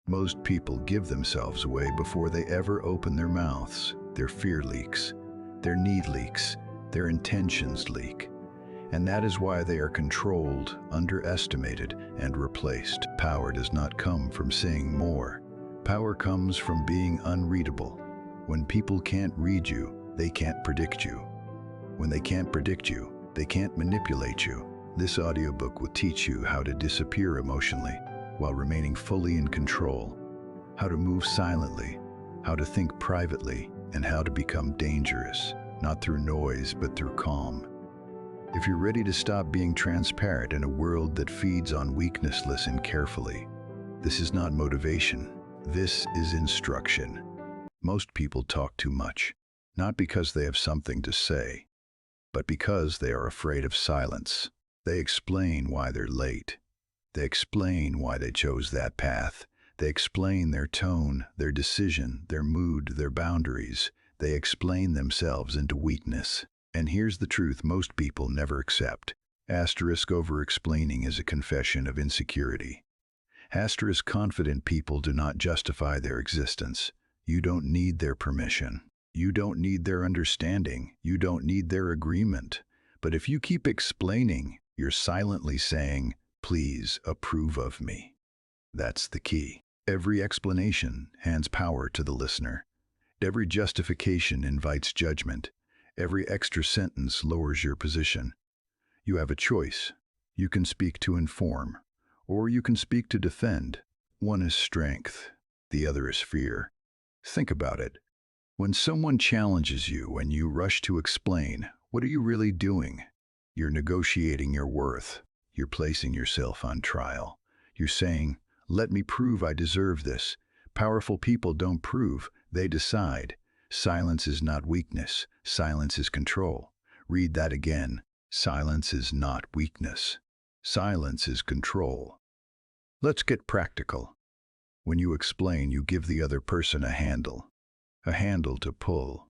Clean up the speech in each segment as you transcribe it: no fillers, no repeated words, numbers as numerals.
Most people give themselves away before they ever open their mouths. Their fear leaks, their need leaks, their intentions leak. And that is why they are controlled, underestimated, and replaced. Power does not come from saying more. Power comes from being unreadable. When people can't read you, they can't predict you. When they can't predict you, they can't manipulate you. This audiobook will teach you how to disappear emotionally while remaining fully in control, how to move silently, how to think privately, and how to become dangerous, not through noise, but through calm. If you're ready to stop being transparent in a world that feeds on weakness, listen carefully. This is not motivation. This is instruction. Most people talk too much, not because they have something to say, but because they are afraid of silence. They explain why they're late. They explain why they chose that path. They explain their tone, their decision, their mood, their boundaries. They explain themselves into weakness. And here's the truth most people never accept. Asterisk over-explaining is a confession of insecurity. Asterisk confident people do not justify their existence. You don't need their permission. You don't need their understanding. You don't need their agreement. But if you keep explaining, you're silently saying, "Please approve of me." That's the key. Every explanation hands power to the listener. Every justification invites judgment. Every extra sentence lowers your position. You have a choice. You can speak to inform, or you can speak to defend. One is strength, the other is fear. Think about it. When someone challenges you and you rush to explain, what are you really doing? You're negotiating your worth. You're placing yourself on trial. You're saying, "Let me prove I deserve this." Powerful people don't prove, they decide. Silence is not weakness. Silence is control. Read that again. Silence is not weakness. Silence is control. Let's get practical. When you explain, you give the other person a handle to pull,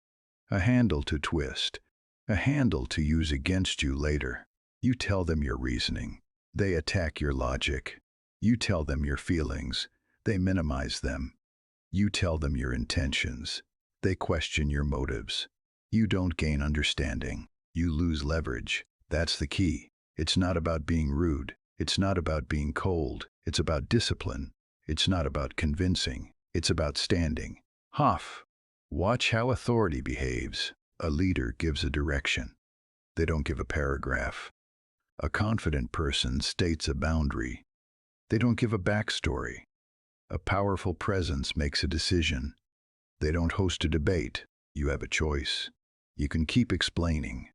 a handle to twist, a handle to use against you later. You tell them your reasoning. They attack your logic. You tell them your feelings. They minimize them. You tell them your intentions. They question your motives. You don't gain understanding. You lose leverage. That's the key. It's not about being rude. It's not about being cold. It's about discipline. It's not about convincing. It's about standing. Hoff. Watch how authority behaves. A leader gives a direction. They don't give a paragraph. A confident person states a boundary. They don't give a backstory. A powerful presence makes a decision. They don't host a debate. You have a choice. You can keep explaining,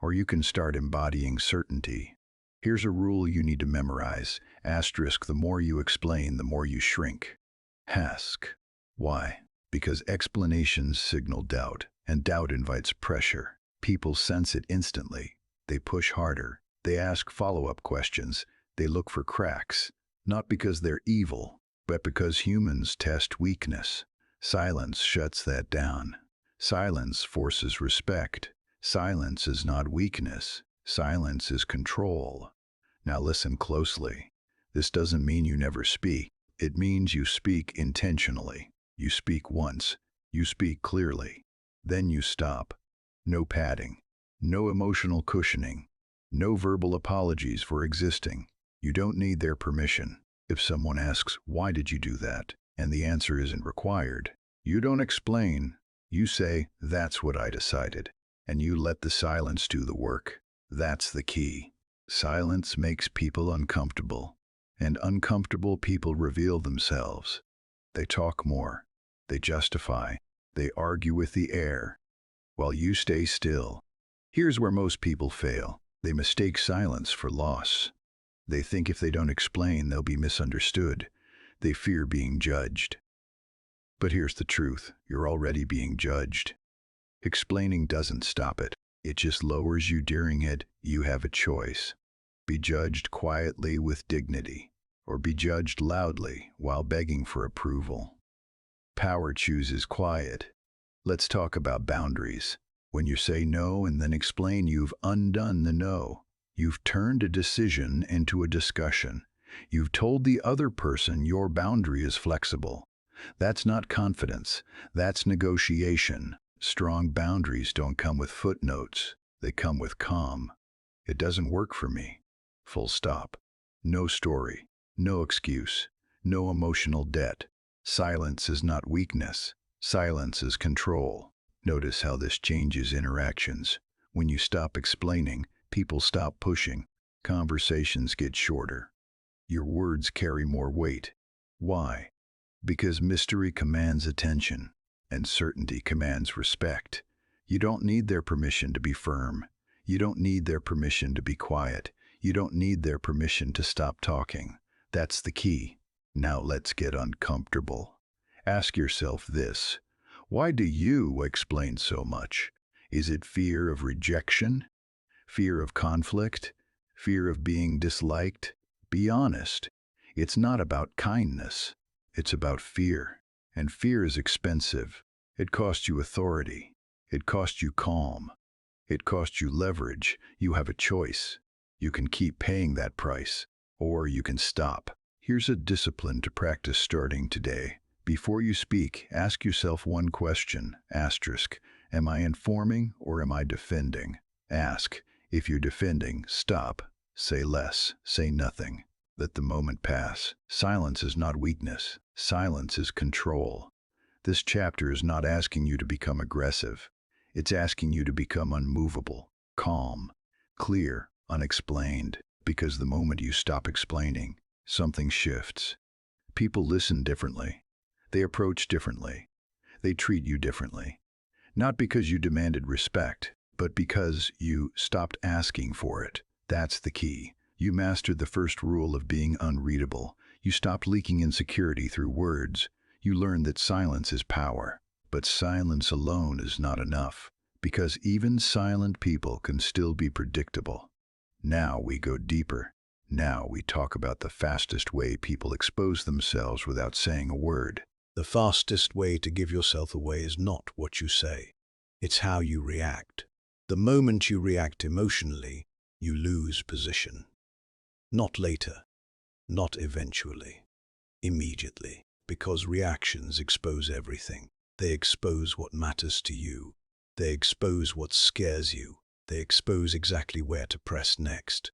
or you can start embodying certainty. Here's a rule you need to memorize. Asterisk, the more you explain, the more you shrink. Ask. Why? Because explanations signal doubt, and doubt invites pressure. People sense it instantly. They push harder. They ask follow-up questions. They look for cracks, not because they're evil, but because humans test weakness. Silence shuts that down. Silence forces respect. Silence is not weakness. Silence is control. Now listen closely. This doesn't mean you never speak. It means you speak intentionally. You speak once. You speak clearly. Then you stop. No padding. No emotional cushioning. No verbal apologies for existing. You don't need their permission. If someone asks, "Why did you do that?" and the answer isn't required, you don't explain. You say, "That's what I decided." And you let the silence do the work. That's the key. Silence makes people uncomfortable, and uncomfortable people reveal themselves. They talk more. They justify. They argue with the air, while you stay still. Here's where most people fail. They mistake silence for loss. They think if they don't explain, they'll be misunderstood. They fear being judged. But here's the truth. You're already being judged. Explaining doesn't stop it. It just lowers you during it. You have a choice. Be judged quietly with dignity, or be judged loudly while begging for approval. Power chooses quiet. Let's talk about boundaries. When you say no and then explain, you've undone the no. You've turned a decision into a discussion. You've told the other person your boundary is flexible. That's not confidence. That's negotiation. Strong boundaries don't come with footnotes. They come with calm. It doesn't work for me. Full stop. No story. No excuse. No emotional debt. Silence is not weakness. Silence is control. Notice how this changes interactions. When you stop explaining, people stop pushing. Conversations get shorter. Your words carry more weight. Why? Because mystery commands attention, and certainty commands respect. You don't need their permission to be firm. You don't need their permission to be quiet. You don't need their permission to stop talking. That's the key. Now let's get uncomfortable. Ask yourself this: why do you explain so much? Is it fear of rejection? Fear of conflict? Fear of being disliked? Be honest. It's not about kindness. It's about fear. And fear is expensive. It costs you authority. It costs you calm. It costs you leverage. You have a choice. You can keep paying that price, or you can stop. Here's a discipline to practice starting today. Before you speak, ask yourself one question, asterisk. Am I informing or am I defending? Ask. If you're defending, stop. Say less. Say nothing. Let the moment pass. Silence is not weakness. Silence is control. This chapter is not asking you to become aggressive. It's asking you to become unmovable, calm, clear, unexplained. Because the moment you stop explaining, something shifts. People listen differently. They approach differently. They treat you differently. Not because you demanded respect, but because you stopped asking for it. That's the key. You mastered the first rule of being unreadable. You stopped leaking insecurity through words. You learned that silence is power. But silence alone is not enough, because even silent people can still be predictable. Now we go deeper. Now we talk about the fastest way people expose themselves without saying a word. The fastest way to give yourself away is not what you say. It's how you react. The moment you react emotionally, you lose position. Not later, not eventually, immediately, because reactions expose everything. They expose what matters to you. They expose what scares you. They expose exactly where to press next.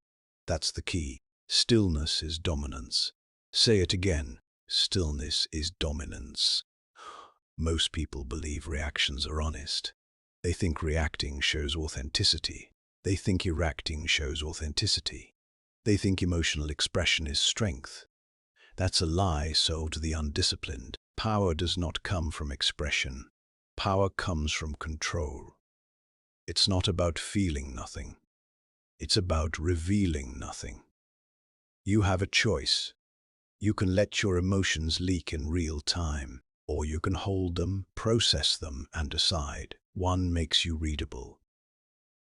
That's the key. Stillness is dominance. Say it again. Stillness is dominance. Most people believe reactions are honest. They think reacting shows authenticity. They think reacting shows authenticity. They think emotional expression is strength. That's a lie sold to the undisciplined. Power does not come from expression. Power comes from control. It's not about feeling nothing. It's about revealing nothing. You have a choice. You can let your emotions leak in real time, or you can hold them, process them, and decide. One makes you readable.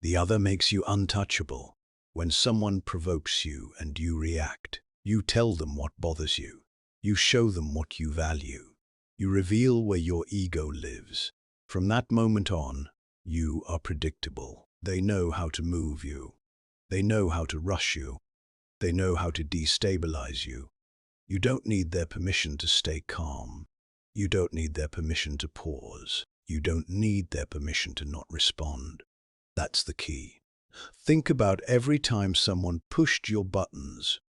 The other makes you untouchable. When someone provokes you and you react, you tell them what bothers you. You show them what you value. You reveal where your ego lives. From that moment on, you are predictable. They know how to move you. They know how to rush you. They know how to destabilize you. You don't need their permission to stay calm. You don't need their permission to pause. You don't need their permission to not respond. That's the key. Think about every time someone pushed your buttons.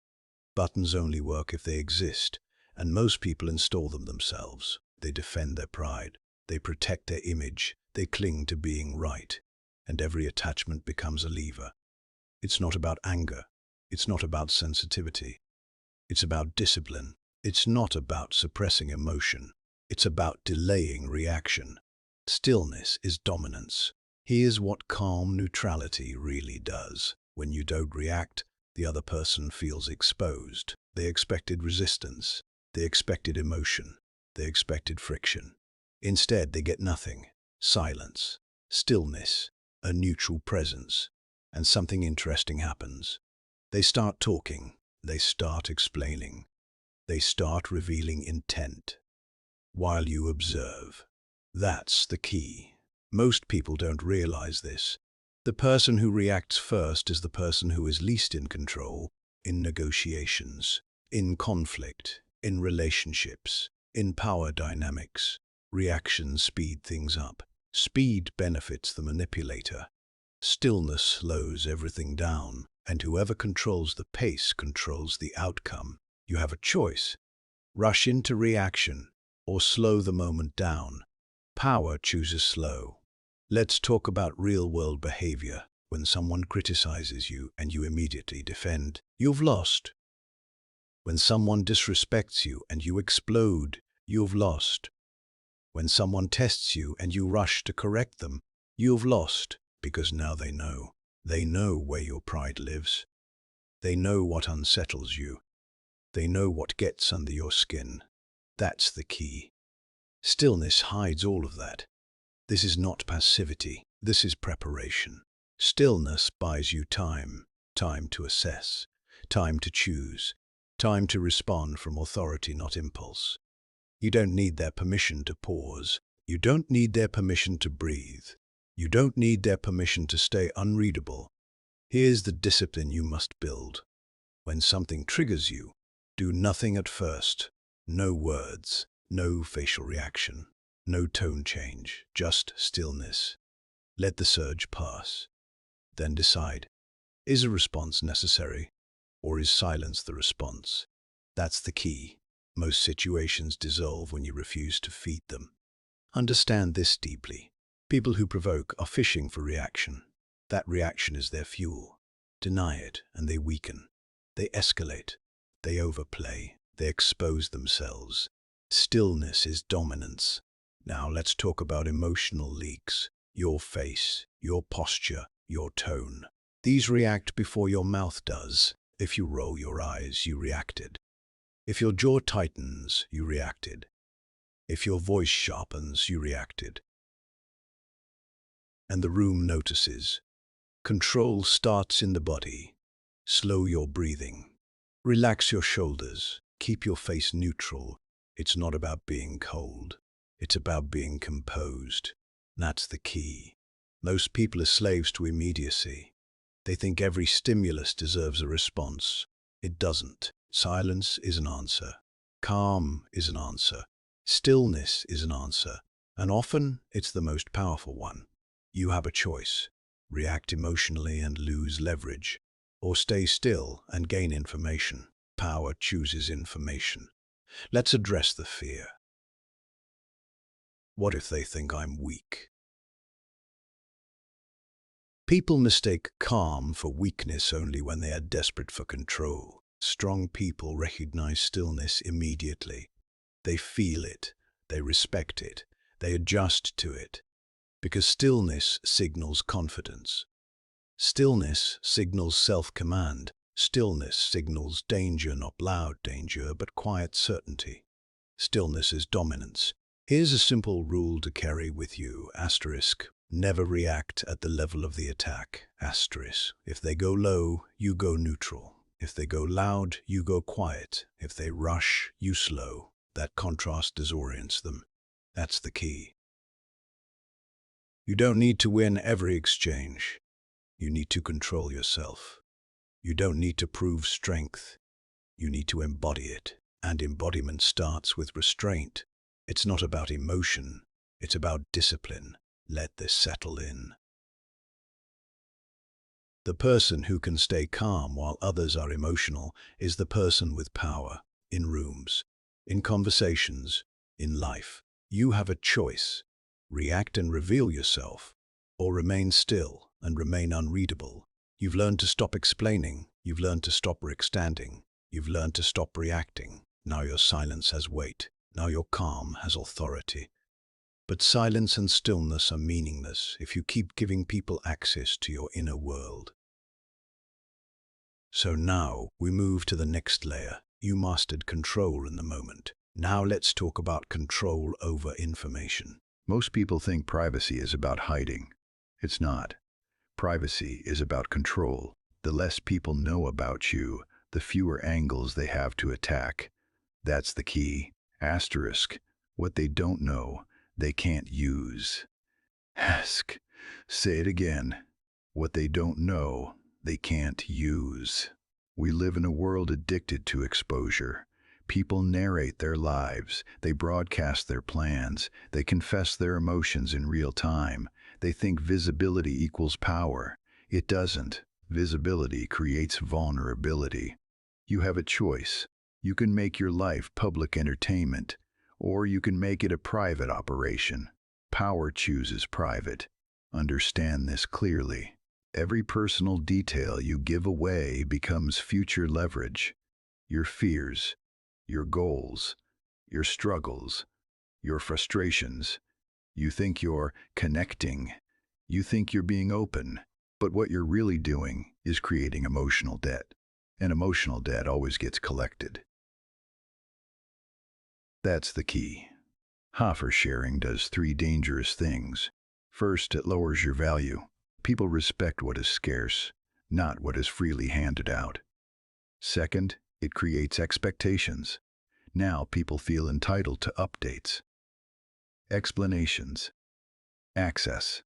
Buttons only work if they exist, and most people install them themselves. They defend their pride. They protect their image. They cling to being right. And every attachment becomes a lever. It's not about anger. It's not about sensitivity. It's about discipline. It's not about suppressing emotion. It's about delaying reaction. Stillness is dominance. Here's what calm neutrality really does. When you don't react, the other person feels exposed. They expected resistance. They expected emotion. They expected friction. Instead, they get nothing. Silence, stillness, a neutral presence. And something interesting happens. They start talking. They start explaining. They start revealing intent. While you observe. That's the key. Most people don't realize this. The person who reacts first is the person who is least in control in negotiations. In conflict, in relationships, in power dynamics, reactions speed things up. Speed benefits the manipulator. Stillness slows everything down, and whoever controls the pace controls the outcome. You have a choice. Rush into reaction, or slow the moment down. Power chooses slow. Let's talk about real-world behavior. When someone criticizes you and you immediately defend, you've lost. When someone disrespects you and you explode, you've lost. When someone tests you and you rush to correct them, you've lost, because now they know. They know where your pride lives. They know what unsettles you. They know what gets under your skin. That's the key. Stillness hides all of that. This is not passivity. This is preparation. Stillness buys you time. Time to assess. Time to choose. Time to respond from authority, not impulse. You don't need their permission to pause. You don't need their permission to breathe. You don't need their permission to stay unreadable. Here's the discipline you must build. When something triggers you, do nothing at first. No words, no facial reaction, no tone change, just stillness. Let the surge pass. Then decide, is a response necessary, or is silence the response? That's the key. Most situations dissolve when you refuse to feed them. Understand this deeply. People who provoke are fishing for reaction. That reaction is their fuel. Deny it, and they weaken. They escalate. They overplay. They expose themselves. Stillness is dominance. Now let's talk about emotional leaks. Your face, your posture, your tone. These react before your mouth does. If you roll your eyes, you reacted. If your jaw tightens, you reacted. If your voice sharpens, you reacted. And the room notices. Control starts in the body. Slow your breathing. Relax your shoulders. Keep your face neutral. It's not about being cold. It's about being composed. That's the key. Most people are slaves to immediacy. They think every stimulus deserves a response. It doesn't. Silence is an answer. Calm is an answer. Stillness is an answer. And often, it's the most powerful one. You have a choice. React emotionally and lose leverage, or stay still and gain information. Power chooses information. Let's address the fear. What if they think I'm weak? People mistake calm for weakness only when they are desperate for control. Strong people recognize stillness immediately. They feel it, they respect it, they adjust to it. Because stillness signals confidence. Stillness signals self-command. Stillness signals danger, not loud danger, but quiet certainty. Stillness is dominance. Here's a simple rule to carry with you, asterisk. Never react at the level of the attack, asterisk. If they go low, you go neutral. If they go loud, you go quiet. If they rush, you slow. That contrast disorients them. That's the key. You don't need to win every exchange. You need to control yourself. You don't need to prove strength. You need to embody it. And embodiment starts with restraint. It's not about emotion. It's about discipline. Let this settle in. The person who can stay calm while others are emotional is the person with power. In rooms, in conversations, in life, you have a choice. React and reveal yourself, or remain still and remain unreadable. You've learned to stop explaining. You've learned to stop standing. You've learned to stop reacting. Now your silence has weight. Now your calm has authority. But silence and stillness are meaningless if you keep giving people access to your inner world. So now we move to the next layer. You mastered control in the moment. Now let's talk about control over information. Most people think privacy is about hiding. It's not. Privacy is about control. The less people know about you, the fewer angles they have to attack. That's the key. Asterisk. What they don't know, they can't use. Ask. Say it again. What they don't know, they can't use. We live in a world addicted to exposure. People narrate their lives, they broadcast their plans, they confess their emotions in real time. They think visibility equals power. It doesn't. Visibility creates vulnerability. You have a choice. You can make your life public entertainment, or you can make it a private operation. Power chooses private. Understand this clearly. Every personal detail you give away becomes future leverage. Your fears, your goals, your struggles, your frustrations. You think you're connecting. You think you're being open. But what you're really doing is creating emotional debt. And emotional debt always gets collected. That's the key. Oversharing does three dangerous things. First, it lowers your value. People respect what is scarce, not what is freely handed out. Second, it creates expectations. Now people feel entitled to updates, explanations, access.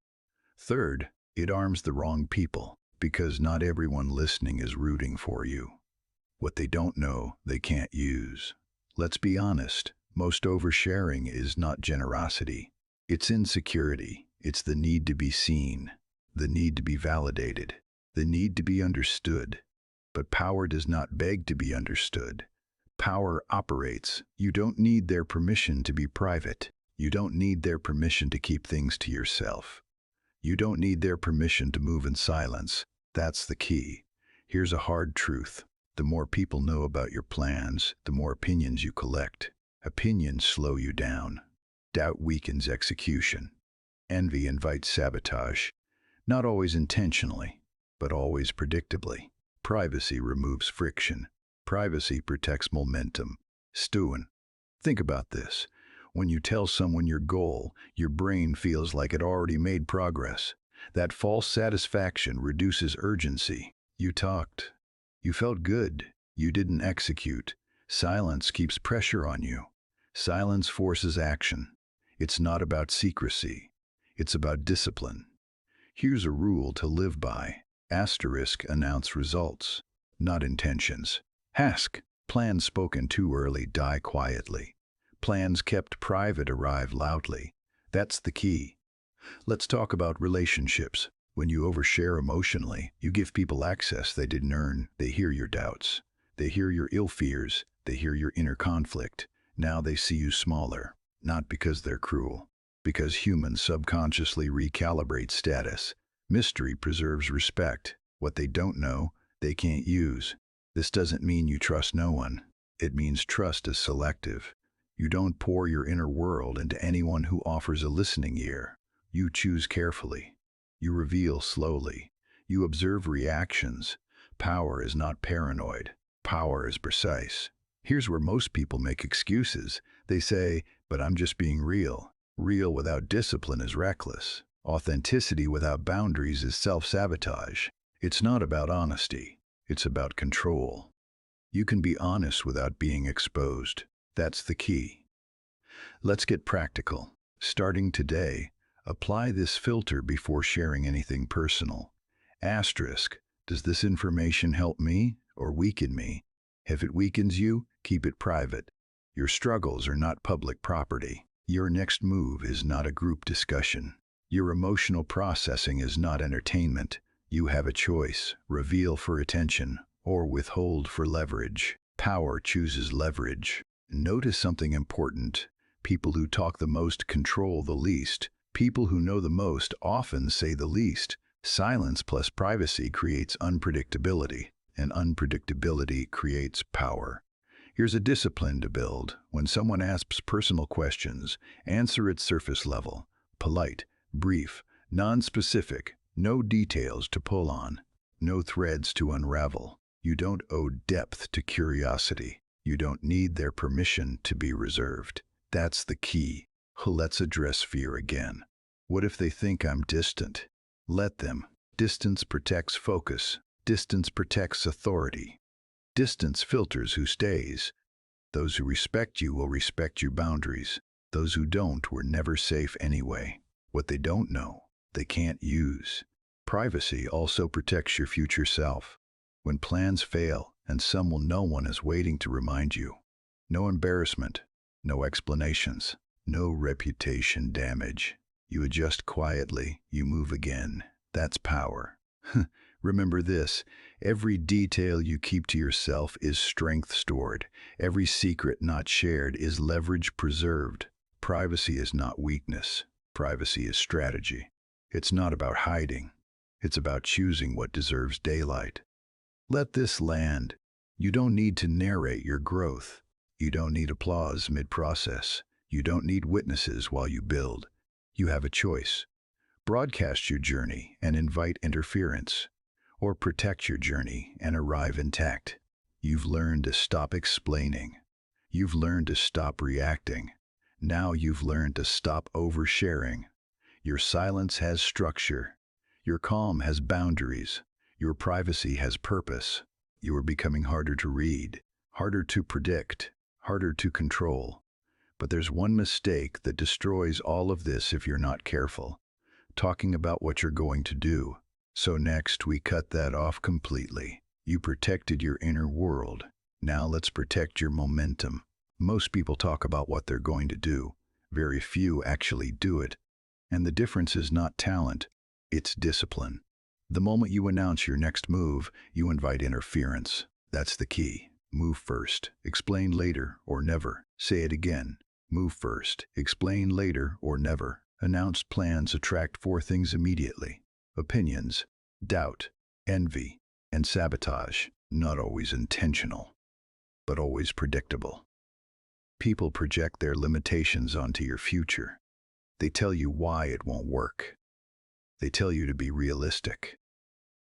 Third, it arms the wrong people, because not everyone listening is rooting for you. What they don't know, they can't use. Let's be honest, most oversharing is not generosity. It's insecurity. It's the need to be seen, the need to be validated, the need to be understood. But power does not beg to be understood. Power operates. You don't need their permission to be private. You don't need their permission to keep things to yourself. You don't need their permission to move in silence. That's the key. Here's a hard truth. The more people know about your plans, the more opinions you collect. Opinions slow you down. Doubt weakens execution. Envy invites sabotage. Not always intentionally, but always predictably. Privacy removes friction. Privacy protects momentum. Stewin, think about this. When you tell someone your goal, your brain feels like it already made progress. That false satisfaction reduces urgency. You talked. You felt good. You didn't execute. Silence keeps pressure on you. Silence forces action. It's not about secrecy. It's about discipline. Here's a rule to live by. Asterisk announce results, not intentions. Ask. Plans spoken too early die quietly. Plans kept private arrive loudly. That's the key. Let's talk about relationships. When you overshare emotionally, you give people access they didn't earn. They hear your doubts. They hear your ill fears. They hear your inner conflict. Now they see you smaller, not because they're cruel, because humans subconsciously recalibrate status. Mystery preserves respect. What they don't know, they can't use. This doesn't mean you trust no one. It means trust is selective. You don't pour your inner world into anyone who offers a listening ear. You choose carefully. You reveal slowly. You observe reactions. Power is not paranoid. Power is precise. Here's where most people make excuses. They say, but I'm just being real. Real without discipline is reckless. Authenticity without boundaries is self-sabotage. It's not about honesty. It's about control. You can be honest without being exposed. That's the key. Let's get practical. Starting today, apply this filter before sharing anything personal. Asterisk, does this information help me or weaken me? If it weakens you, keep it private. Your struggles are not public property. Your next move is not a group discussion. Your emotional processing is not entertainment. You have a choice: reveal for attention or withhold for leverage. Power chooses leverage. Notice something important. People who talk the most control the least. People who know the most often say the least. Silence plus privacy creates unpredictability, and unpredictability creates power. Here's a discipline to build. When someone asks personal questions, answer at surface level. Polite, brief, non-specific, no details to pull on, no threads to unravel. You don't owe depth to curiosity. You don't need their permission to be reserved. That's the key. Let's address fear again. What if they think I'm distant? Let them. Distance protects focus. Distance protects authority. Distance filters who stays. Those who respect you will respect your boundaries. Those who don't were never safe anyway. What they don't know, they can't use. Privacy also protects your future self. When plans fail, and some will no one is waiting to remind you. No embarrassment, no explanations, no reputation damage. You adjust quietly, you move again. That's power. Remember this, every detail you keep to yourself is strength stored. Every secret not shared is leverage preserved. Privacy is not weakness. Privacy is strategy. It's not about hiding. It's about choosing what deserves daylight. Let this land. You don't need to narrate your growth. You don't need applause mid-process. You don't need witnesses while you build. You have a choice. Broadcast your journey and invite interference, or protect your journey and arrive intact. You've learned to stop explaining. You've learned to stop reacting. Now you've learned to stop oversharing. Your silence has structure. Your calm has boundaries. Your privacy has purpose. You are becoming harder to read, harder to predict, harder to control. But there's one mistake that destroys all of this if you're not careful. Talking about what you're going to do. So next, we cut that off completely. You protected your inner world. Now let's protect your momentum. Most people talk about what they're going to do. Very few actually do it. And the difference is not talent, it's discipline. The moment you announce your next move, you invite interference. That's the key. Move first, explain later or never. Say it again. Move first, explain later or never. Announced plans attract four things immediately: opinions, doubt, envy, and sabotage. Not always intentional, but always predictable. People project their limitations onto your future. They tell you why it won't work. They tell you to be realistic.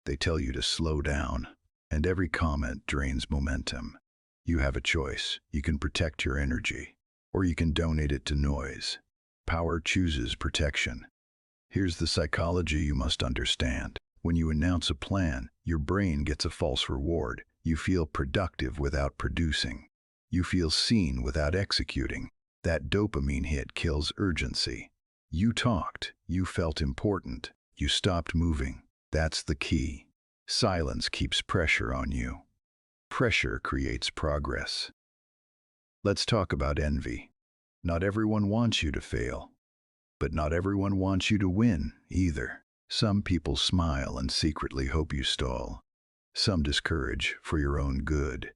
They tell you to slow down. And every comment drains momentum. You have a choice. You can protect your energy, or you can donate it to noise. Power chooses protection. Here's the psychology you must understand. When you announce a plan, your brain gets a false reward. You feel productive without producing. You feel seen without executing. That dopamine hit kills urgency. You talked. You felt important. You stopped moving. That's the key. Silence keeps pressure on you. Pressure creates progress. Let's talk about envy. Not everyone wants you to fail, but not everyone wants you to win either. Some people smile and secretly hope you stall. Some discourage for your own good.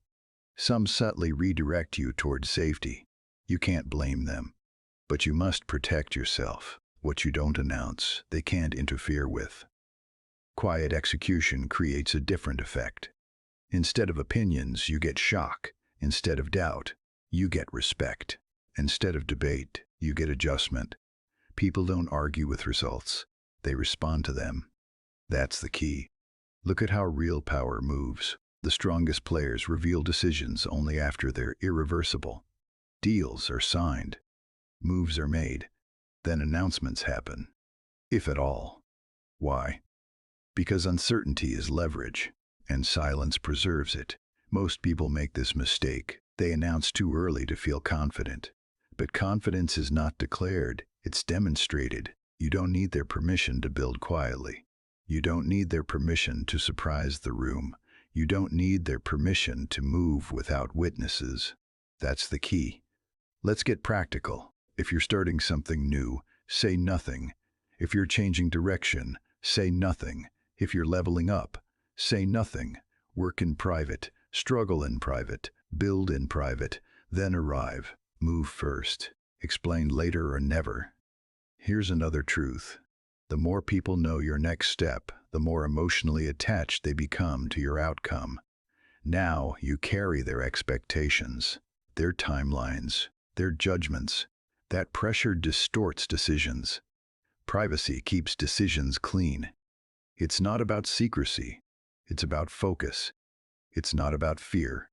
Some subtly redirect you towards safety. You can't blame them, but you must protect yourself. What you don't announce, they can't interfere with. Quiet execution creates a different effect. Instead of opinions, you get shock. Instead of doubt, you get respect. Instead of debate, you get adjustment. People don't argue with results. They respond to them. That's the key. Look at how real power moves. The strongest players reveal decisions only after they're irreversible. Deals are signed. Moves are made. Then announcements happen. If at all. Why? Because uncertainty is leverage, and silence preserves it. Most people make this mistake. They announce too early to feel confident. But confidence is not declared, it's demonstrated. You don't need their permission to build quietly. You don't need their permission to surprise the room. You don't need their permission to move without witnesses. That's the key. Let's get practical. If you're starting something new, say nothing. If you're changing direction, say nothing. If you're leveling up, say nothing. Work in private, struggle in private, build in private, then arrive. Move first. Explain later or never. Here's another truth. The more people know your next step, the more emotionally attached they become to your outcome. Now you carry their expectations, their timelines, their judgments. That pressure distorts decisions. Privacy keeps decisions clean. It's not about secrecy. It's about focus. It's not about fear.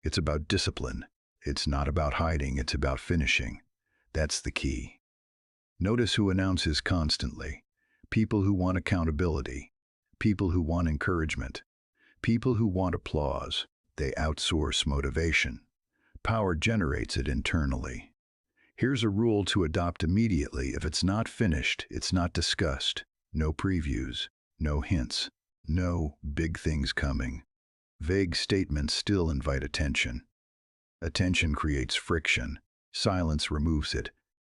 It's about discipline. It's not about hiding, it's about finishing. That's the key. Notice who announces constantly. People who want accountability. People who want encouragement. People who want applause. They outsource motivation. Power generates it internally. Here's a rule to adopt immediately. If it's not finished, it's not discussed. No previews. No hints. No big things coming. Vague statements still invite attention. Attention creates friction. Silence removes it.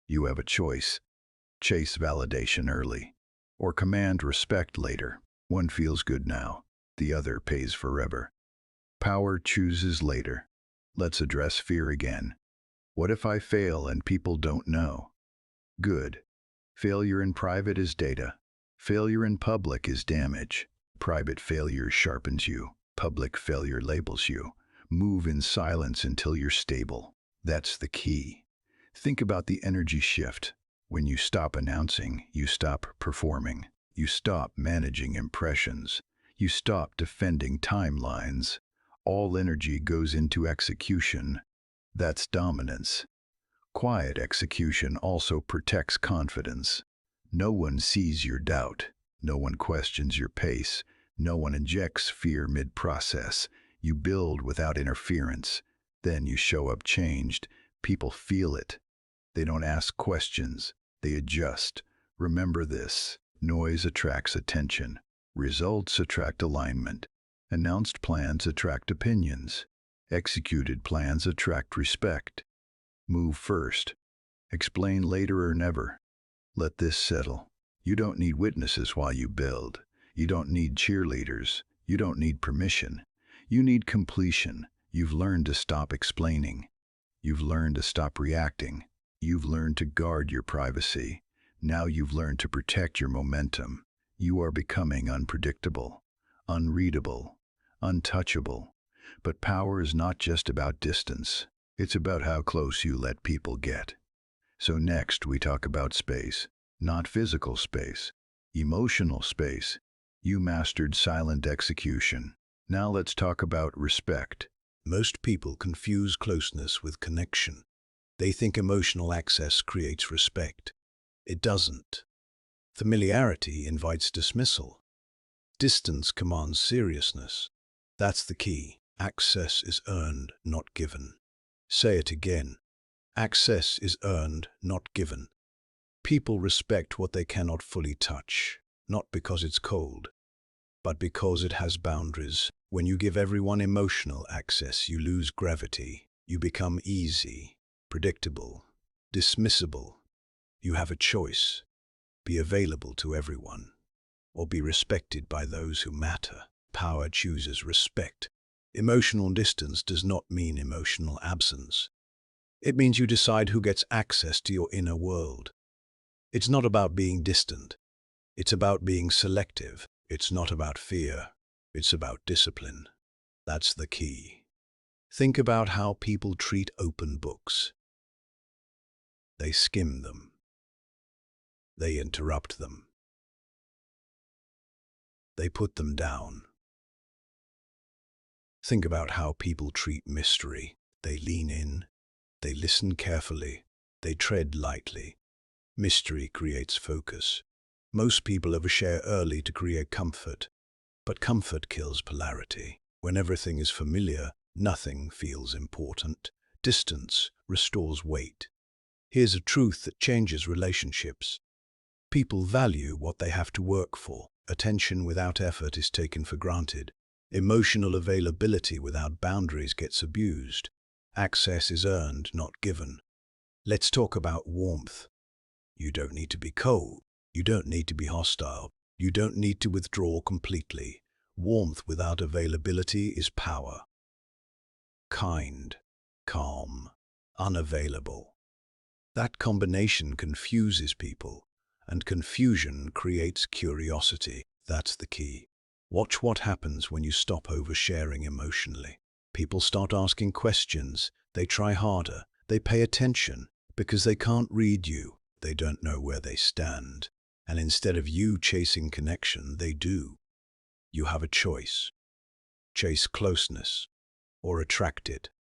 You have a choice. Chase validation early, or command respect later. One feels good now, the other pays forever. Power chooses later. Let's address fear again. What if I fail and people don't know? Good. Failure in private is data. Failure in public is damage. Private failure sharpens you. Public failure labels you. Move in silence until you're stable. That's the key. Think about the energy shift. When you stop announcing, you stop performing. You stop managing impressions. You stop defending timelines. All energy goes into execution. That's dominance. Quiet execution also protects confidence. No one sees your doubt. No one questions your pace. No one injects fear mid-process. You build without interference. Then you show up changed. People feel it. They don't ask questions. They adjust. Remember this. Noise attracts attention. Results attract alignment. Announced plans attract opinions. Executed plans attract respect. Move first. Explain later or never. Let this settle. You don't need witnesses while you build. You don't need cheerleaders. You don't need permission. You need completion. You've learned to stop explaining. You've learned to stop reacting. You've learned to guard your privacy. Now you've learned to protect your momentum. You are becoming unpredictable, unreadable, untouchable. But power is not just about distance. It's about how close you let people get. So next we talk about space. Not physical space, emotional space. You mastered silent execution. Now let's talk about respect. Most people confuse closeness with connection. They think emotional access creates respect. It doesn't. Familiarity invites dismissal. Distance commands seriousness. That's the key. Access is earned, not given. Say it again. Access is earned, not given. People respect what they cannot fully touch, not because it's cold, but because it has boundaries. When you give everyone emotional access, you lose gravity. You become easy, predictable, dismissible. You have a choice. Be available to everyone, or be respected by those who matter. Power chooses respect. Emotional distance does not mean emotional absence. It means you decide who gets access to your inner world. It's not about being distant. It's about being selective. It's not about fear. It's about discipline. That's the key. Think about how people treat open books. They skim them. They interrupt them. They put them down. Think about how people treat mystery. They lean in. They listen carefully. They tread lightly. Mystery creates focus. Most people overshare early to create comfort, but comfort kills polarity. When everything is familiar, nothing feels important. Distance restores weight. Here's a truth that changes relationships. People value what they have to work for. Attention without effort is taken for granted. Emotional availability without boundaries gets abused. Access is earned, not given. Let's talk about warmth. You don't need to be cold. You don't need to be hostile. You don't need to withdraw completely. Warmth without availability is power. Kind, calm, unavailable. That combination confuses people, and confusion creates curiosity. That's the key. Watch what happens when you stop oversharing emotionally. People start asking questions. They try harder. They pay attention because they can't read you. They don't know where they stand. And instead of you chasing connection, they do. You have a choice. Chase closeness or attract it.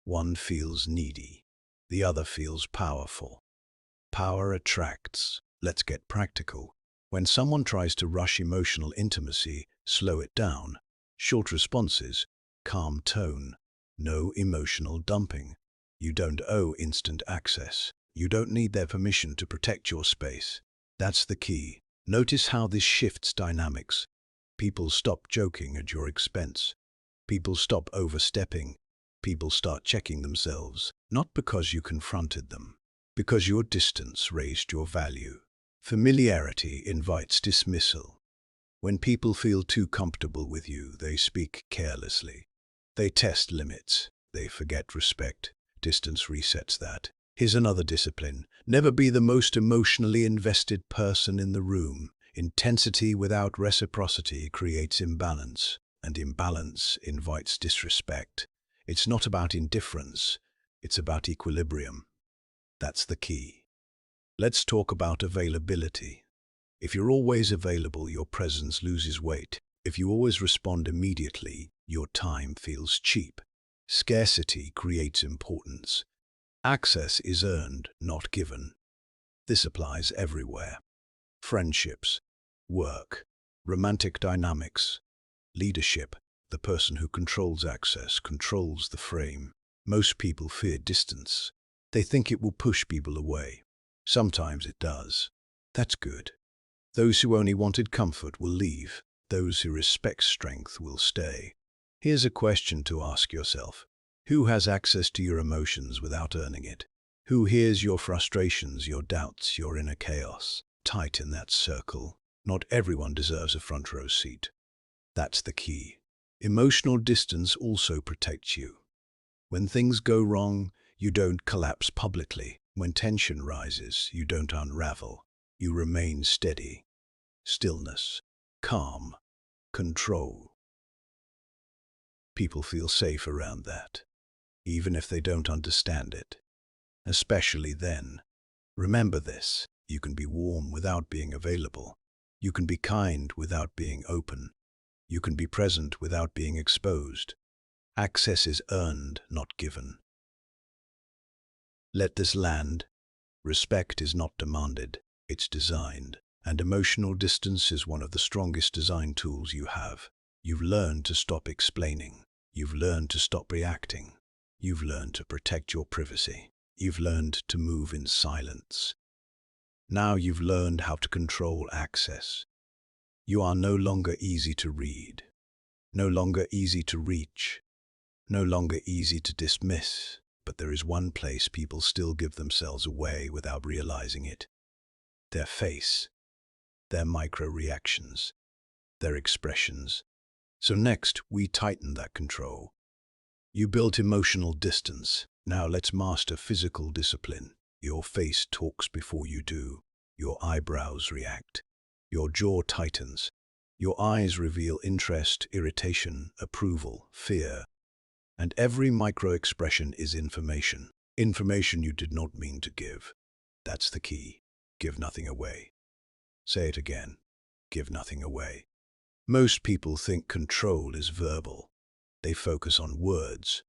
One feels needy. The other feels powerful. Power attracts. Let's get practical. When someone tries to rush emotional intimacy, slow it down. Short responses, calm tone, no emotional dumping. You don't owe instant access. You don't need their permission to protect your space. That's the key. Notice how this shifts dynamics. People stop joking at your expense. People stop overstepping. People start checking themselves, not because you confronted them, because your distance raised your value. Familiarity invites dismissal. When people feel too comfortable with you, they speak carelessly. They test limits. They forget respect. Distance resets that. Here's another discipline. Never be the most emotionally invested person in the room. Intensity without reciprocity creates imbalance, and imbalance invites disrespect. It's not about indifference. It's about equilibrium. That's the key. Let's talk about availability. If you're always available, your presence loses weight. If you always respond immediately, your time feels cheap. Scarcity creates importance. Access is earned, not given. This applies everywhere. Friendships, work, romantic dynamics, leadership. The person who controls access controls the frame. Most people fear distance. They think it will push people away. Sometimes it does. That's good. Those who only wanted comfort will leave. Those who respect strength will stay. Here's a question to ask yourself. Who has access to your emotions without earning it? Who hears your frustrations, your doubts, your inner chaos? Tighten that circle. Not everyone deserves a front row seat. That's the key. Emotional distance also protects you. When things go wrong, you don't collapse publicly. When tension rises, you don't unravel. You remain steady. Stillness, calm, control. People feel safe around that, even if they don't understand it. Especially then. Remember this, you can be warm without being available. You can be kind without being open. You can be present without being exposed. Access is earned, not given. Let this land. Respect is not demanded, it's designed. And emotional distance is one of the strongest design tools you have. You've learned to stop explaining. You've learned to stop reacting. You've learned to protect your privacy. You've learned to move in silence. Now you've learned how to control access. You are no longer easy to read, no longer easy to reach, no longer easy to dismiss. But there is one place people still give themselves away without realizing it. Their face, their micro-reactions, their expressions. So next, we tighten that control. You built emotional distance. Now let's master physical discipline. Your face talks before you do. Your eyebrows react. Your jaw tightens. Your eyes reveal interest, irritation, approval, fear. And every micro-expression is information. Information you did not mean to give. That's the key. Give nothing away. Say it again. Give nothing away. Most people think control is verbal. They focus on words.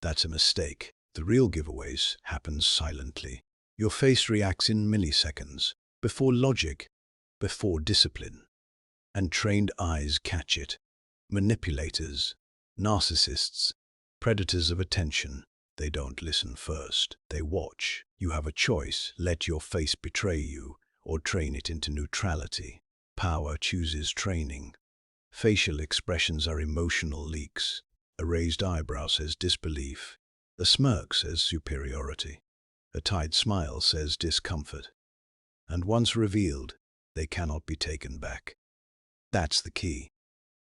That's a mistake. The real giveaways happen silently. Your face reacts in milliseconds, before logic, before discipline. And trained eyes catch it. Manipulators, narcissists, predators of attention. They don't listen first. They watch. You have a choice. Let your face betray you, or train it into neutrality. Power chooses training. Facial expressions are emotional leaks. A raised eyebrow says disbelief. A smirk says superiority. A tight smile says discomfort. And once revealed, they cannot be taken back. That's the key.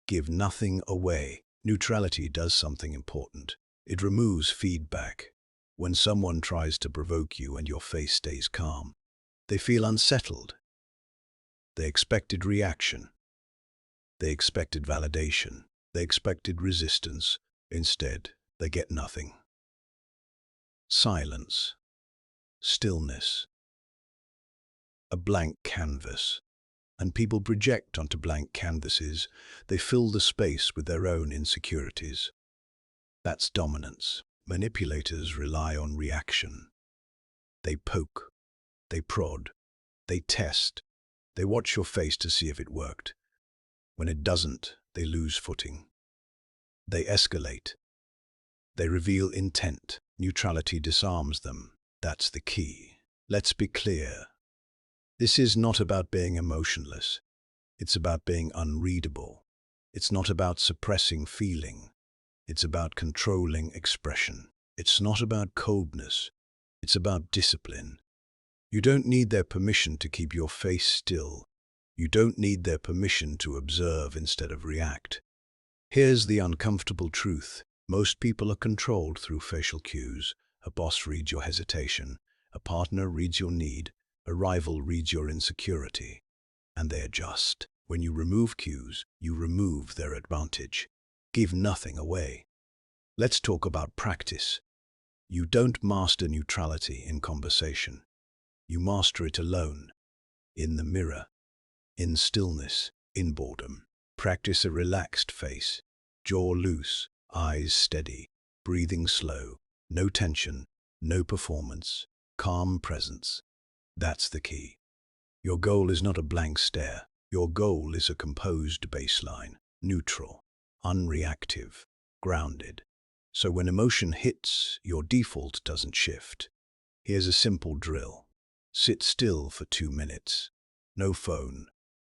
Give nothing away. Neutrality does something important. It removes feedback. When someone tries to provoke you and your face stays calm, they feel unsettled. They expected reaction. They expected validation. They expected resistance. Instead, they get nothing. Silence. Stillness. A blank canvas. And people project onto blank canvases. They fill the space with their own insecurities. That's dominance. Manipulators rely on reaction. They poke. They prod. They test. They watch your face to see if it worked. When it doesn't, they lose footing. They escalate. They reveal intent. Neutrality disarms them. That's the key. Let's be clear. This is not about being emotionless. It's about being unreadable. It's not about suppressing feeling. It's about controlling expression. It's not about coldness. It's about discipline. You don't need their permission to keep your face still. You don't need their permission to observe instead of react. Here's the uncomfortable truth. Most people are controlled through facial cues. A boss reads your hesitation. A partner reads your need. A rival reads your insecurity. And they adjust. When you remove cues, you remove their advantage. Give nothing away. Let's talk about practice. You don't master neutrality in conversation. You master it alone, in the mirror, in stillness, in boredom. Practice a relaxed face, jaw loose, eyes steady, breathing slow, no tension, no performance, calm presence. That's the key. Your goal is not a blank stare. Your goal is a composed baseline, neutral, unreactive, grounded. So when emotion hits, your default doesn't shift. Here's a simple drill. Sit still for 2 minutes. No phone,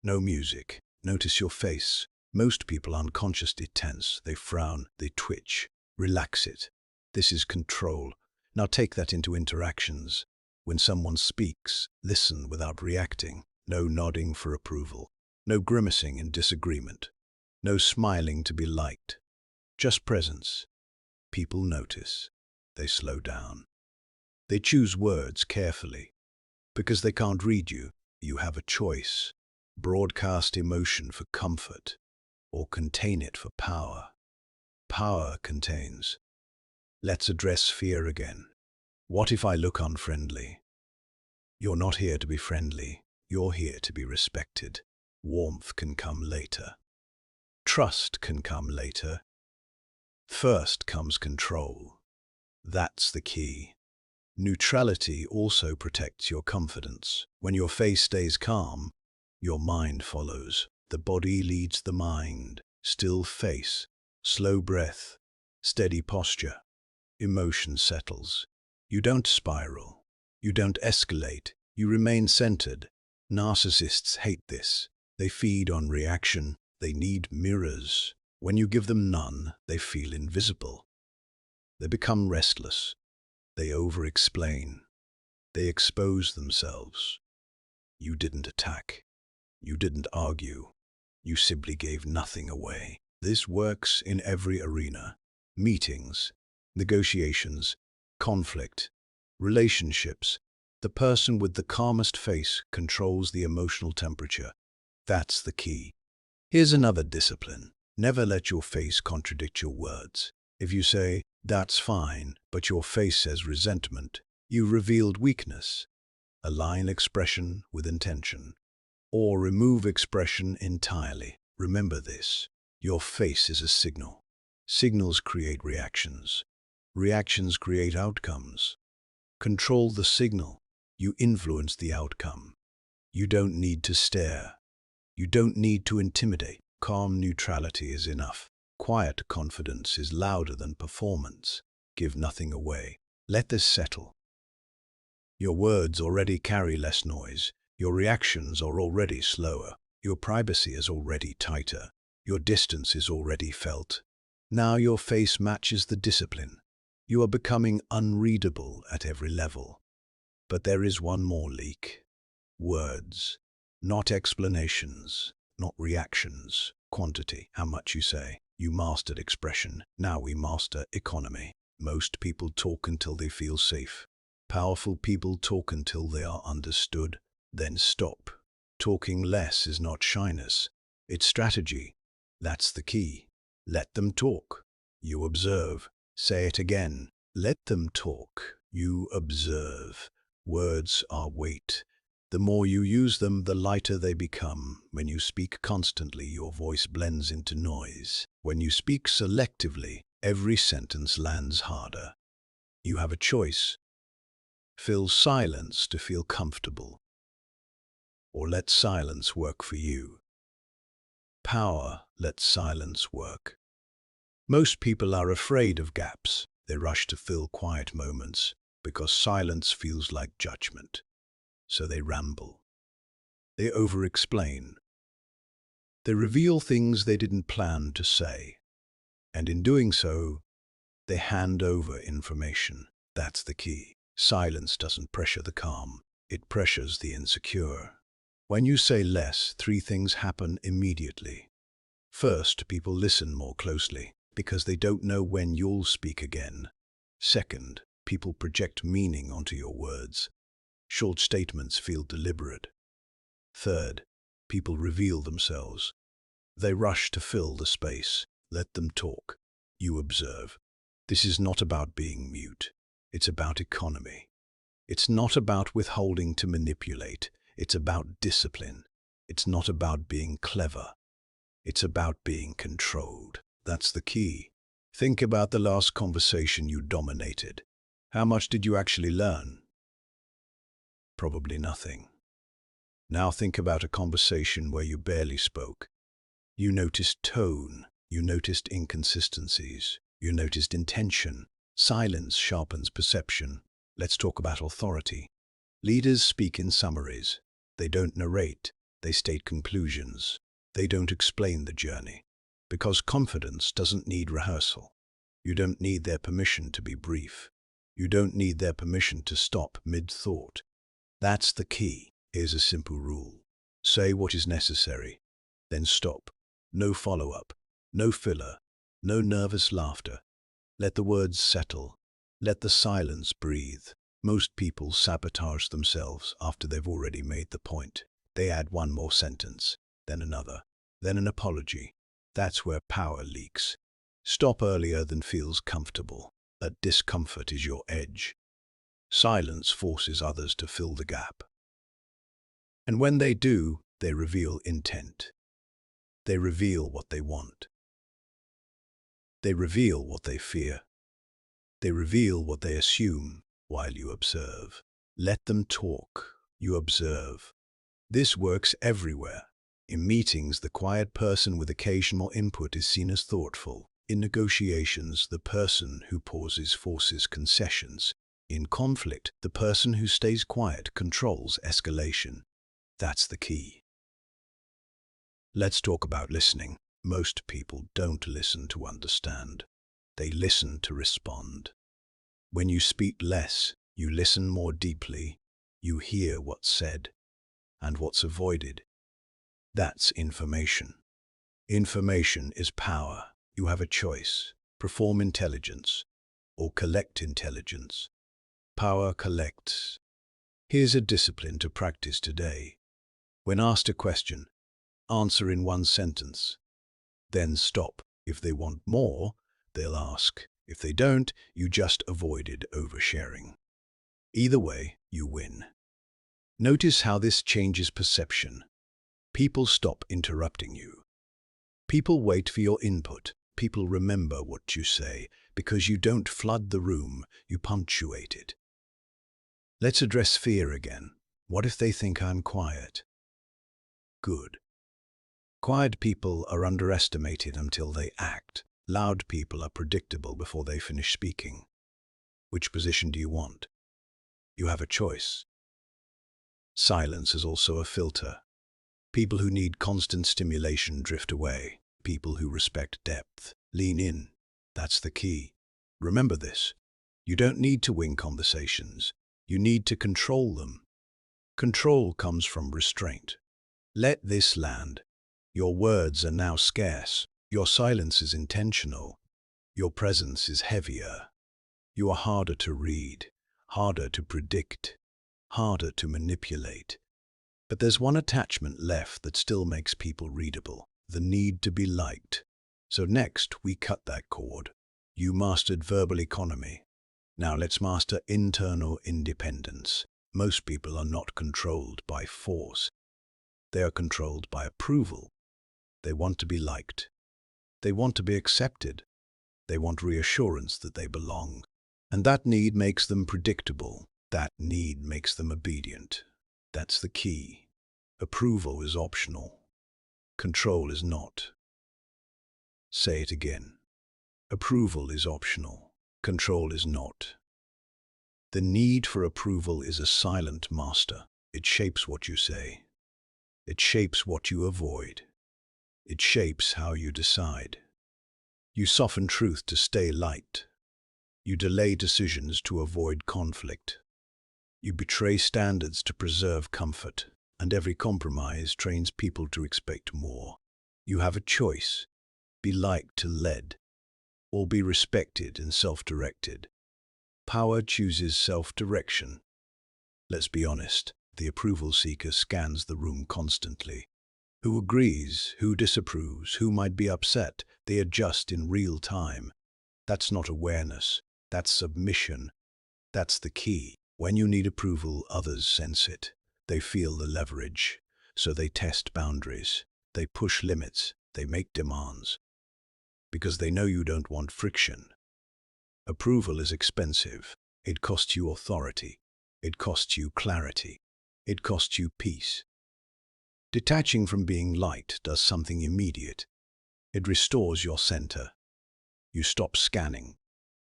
no music. Notice your face. Most people unconsciously tense. They frown, they twitch. Relax it. This is control. Now take that into interactions. When someone speaks, listen without reacting. No nodding for approval. No grimacing in disagreement. No smiling to be liked. Just presence. People notice. They slow down. They choose words carefully. Because they can't read you, you have a choice. Broadcast emotion for comfort, or contain it for power. Power contains. Let's address fear again. What if I look unfriendly? You're not here to be friendly. You're here to be respected. Warmth can come later. Trust can come later. First comes control. That's the key. Neutrality also protects your confidence. When your face stays calm, your mind follows. The body leads the mind. Still face, slow breath, steady posture. Emotion settles. You don't spiral. You don't escalate. You remain centered. Narcissists hate this. They feed on reaction. They need mirrors. When you give them none, they feel invisible. They become restless. They over-explain. They expose themselves. You didn't attack. You didn't argue. You simply gave nothing away. This works in every arena. Meetings, negotiations, conflict, relationships. The person with the calmest face controls the emotional temperature. That's the key. Here's another discipline. Never let your face contradict your words. If you say, "That's fine," but your face says resentment, you revealed weakness. Align expression with intention. Or remove expression entirely. Remember this. Your face is a signal. Signals create reactions. Reactions create outcomes. Control the signal. You influence the outcome. You don't need to stare. You don't need to intimidate. Calm neutrality is enough. Quiet confidence is louder than performance. Give nothing away. Let this settle. Your words already carry less noise. Your reactions are already slower. Your privacy is already tighter. Your distance is already felt. Now your face matches the discipline. You are becoming unreadable at every level. But there is one more leak. Words. Not explanations. Not reactions. Quantity. How much you say. You mastered expression. Now we master economy. Most people talk until they feel safe. Powerful people talk until they are understood. Then stop. Talking less is not shyness. It's strategy. That's the key. Let them talk. You observe. Say it again. Let them talk. You observe. Words are weight. The more you use them, the lighter they become. When you speak constantly, your voice blends into noise. When you speak selectively, every sentence lands harder. You have a choice. Fill silence to feel comfortable. Or let silence work for you. Power lets silence work. Most people are afraid of gaps. They rush to fill quiet moments because silence feels like judgment. So they ramble. They over-explain. They reveal things they didn't plan to say. And in doing so, they hand over information. That's the key. Silence doesn't pressure the calm. It pressures the insecure. When you say less, three things happen immediately. First, people listen more closely because they don't know when you'll speak again. Second, people project meaning onto your words. Short statements feel deliberate. Third, people reveal themselves. They rush to fill the space. Let them talk. You observe. This is not about being mute. It's about economy. It's not about withholding to manipulate. It's about discipline. It's not about being clever. It's about being controlled. That's the key. Think about the last conversation you dominated. How much did you actually learn? Probably nothing. Now think about a conversation where you barely spoke. You noticed tone. You noticed inconsistencies. You noticed intention. Silence sharpens perception. Let's talk about authority. Leaders speak in summaries. They don't narrate. They state conclusions. They don't explain the journey. Because confidence doesn't need rehearsal. You don't need their permission to be brief. You don't need their permission to stop mid-thought. That's the key. Here's a simple rule. Say what is necessary, then stop. No follow-up, no filler, no nervous laughter. Let the words settle. Let the silence breathe. Most people sabotage themselves after they've already made the point. They add one more sentence, then another, then an apology. That's where power leaks. Stop earlier than feels comfortable. That discomfort is your edge. Silence forces others to fill the gap. And when they do, they reveal intent. They reveal what they want. They reveal what they fear. They reveal what they assume while you observe. Let them talk. You observe. This works everywhere. In meetings, the quiet person with occasional input is seen as thoughtful. In negotiations, the person who pauses forces concessions. In conflict, the person who stays quiet controls escalation. That's the key. Let's talk about listening. Most people don't listen to understand. They listen to respond. When you speak less, you listen more deeply. You hear what's said and what's avoided. That's information. Information is power. You have a choice. Perform intelligence or collect intelligence. Power collects. Here's a discipline to practice today. When asked a question, answer in one sentence. Then stop. If they want more, they'll ask. If they don't, you just avoided oversharing. Either way, you win. Notice how this changes perception. People stop interrupting you. People wait for your input. People remember what you say because you don't flood the room, you punctuate it. Let's address fear again. What if they think I'm quiet? Good. Quiet people are underestimated until they act. Loud people are predictable before they finish speaking. Which position do you want? You have a choice. Silence is also a filter. People who need constant stimulation drift away. People who respect depth lean in. That's the key. Remember this. You don't need to win conversations. You need to control them. Control comes from restraint. Let this land. Your words are now scarce. Your silence is intentional. Your presence is heavier. You are harder to read, harder to predict, harder to manipulate. But there's one attachment left that still makes people readable, the need to be liked. So next, we cut that cord. You mastered verbal economy. Now let's master internal independence. Most people are not controlled by force. They are controlled by approval. They want to be liked. They want to be accepted. They want reassurance that they belong. And that need makes them predictable. That need makes them obedient. That's the key. Approval is optional. Control is not. Say it again. Approval is optional. Control is not. The need for approval is a silent master. It shapes what you say. It shapes what you avoid. It shapes how you decide. You soften truth to stay light. You delay decisions to avoid conflict. You betray standards to preserve comfort, and every compromise trains people to expect more. You have a choice: be liked to led, or be respected and self-directed. Power chooses self-direction. Let's be honest, the approval seeker scans the room constantly. Who agrees, who disapproves, who might be upset, they adjust in real time. That's not awareness, that's submission. That's the key. When you need approval, others sense it. They feel the leverage, so they test boundaries. They push limits, they make demands. Because they know you don't want friction. Approval is expensive. It costs you authority. It costs you clarity. It costs you peace. Detaching from being liked does something immediate. It restores your center. You stop scanning.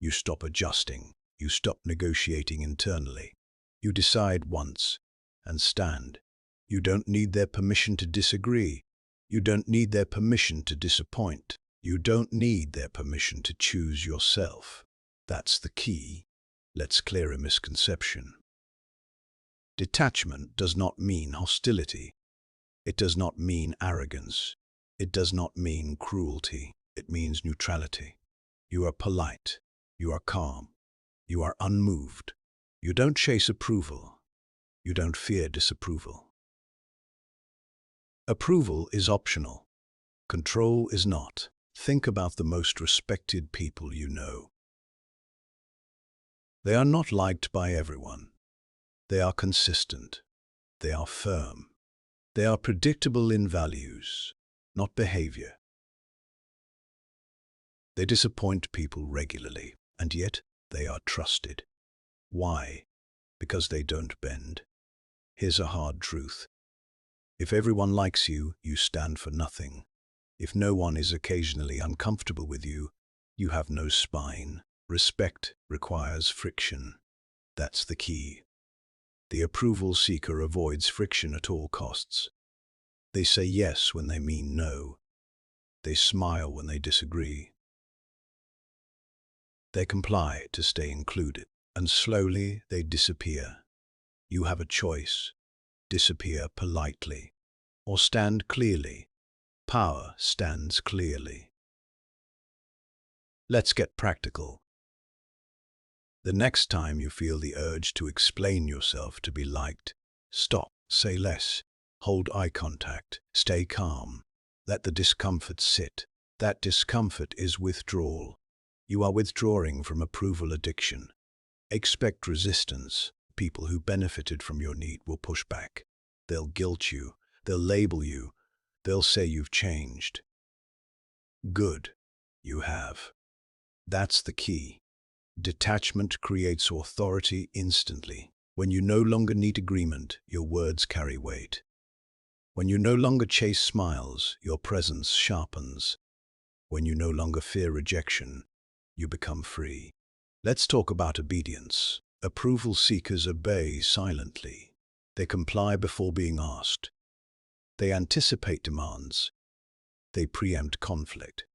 You stop adjusting. You stop negotiating internally. You decide once and stand. You don't need their permission to disagree. You don't need their permission to disappoint. You don't need their permission to choose yourself. That's the key. Let's clear a misconception. Detachment does not mean hostility. It does not mean arrogance. It does not mean cruelty. It means neutrality. You are polite. You are calm. You are unmoved. You don't chase approval. You don't fear disapproval. Approval is optional. Control is not. Think about the most respected people you know. They are not liked by everyone. They are consistent. They are firm. They are predictable in values, not behavior. They disappoint people regularly, and yet they are trusted. Why? Because they don't bend. Here's a hard truth. If everyone likes you, you stand for nothing. If no one is occasionally uncomfortable with you, you have no spine. Respect requires friction. That's the key. The approval seeker avoids friction at all costs. They say yes when they mean no. They smile when they disagree. They comply to stay included, and slowly they disappear. You have a choice: disappear politely, or stand clearly. Power stands clearly. Let's get practical. The next time you feel the urge to explain yourself to be liked, stop, say less, hold eye contact, stay calm. Let the discomfort sit. That discomfort is withdrawal. You are withdrawing from approval addiction. Expect resistance. People who benefited from your need will push back. They'll guilt you. They'll label you. They'll say you've changed. Good. You have. That's the key. Detachment creates authority instantly. When you no longer need agreement, your words carry weight. When you no longer chase smiles, your presence sharpens. When you no longer fear rejection, you become free. Let's talk about obedience. Approval seekers obey silently. They comply before being asked. They anticipate demands. They preempt conflict.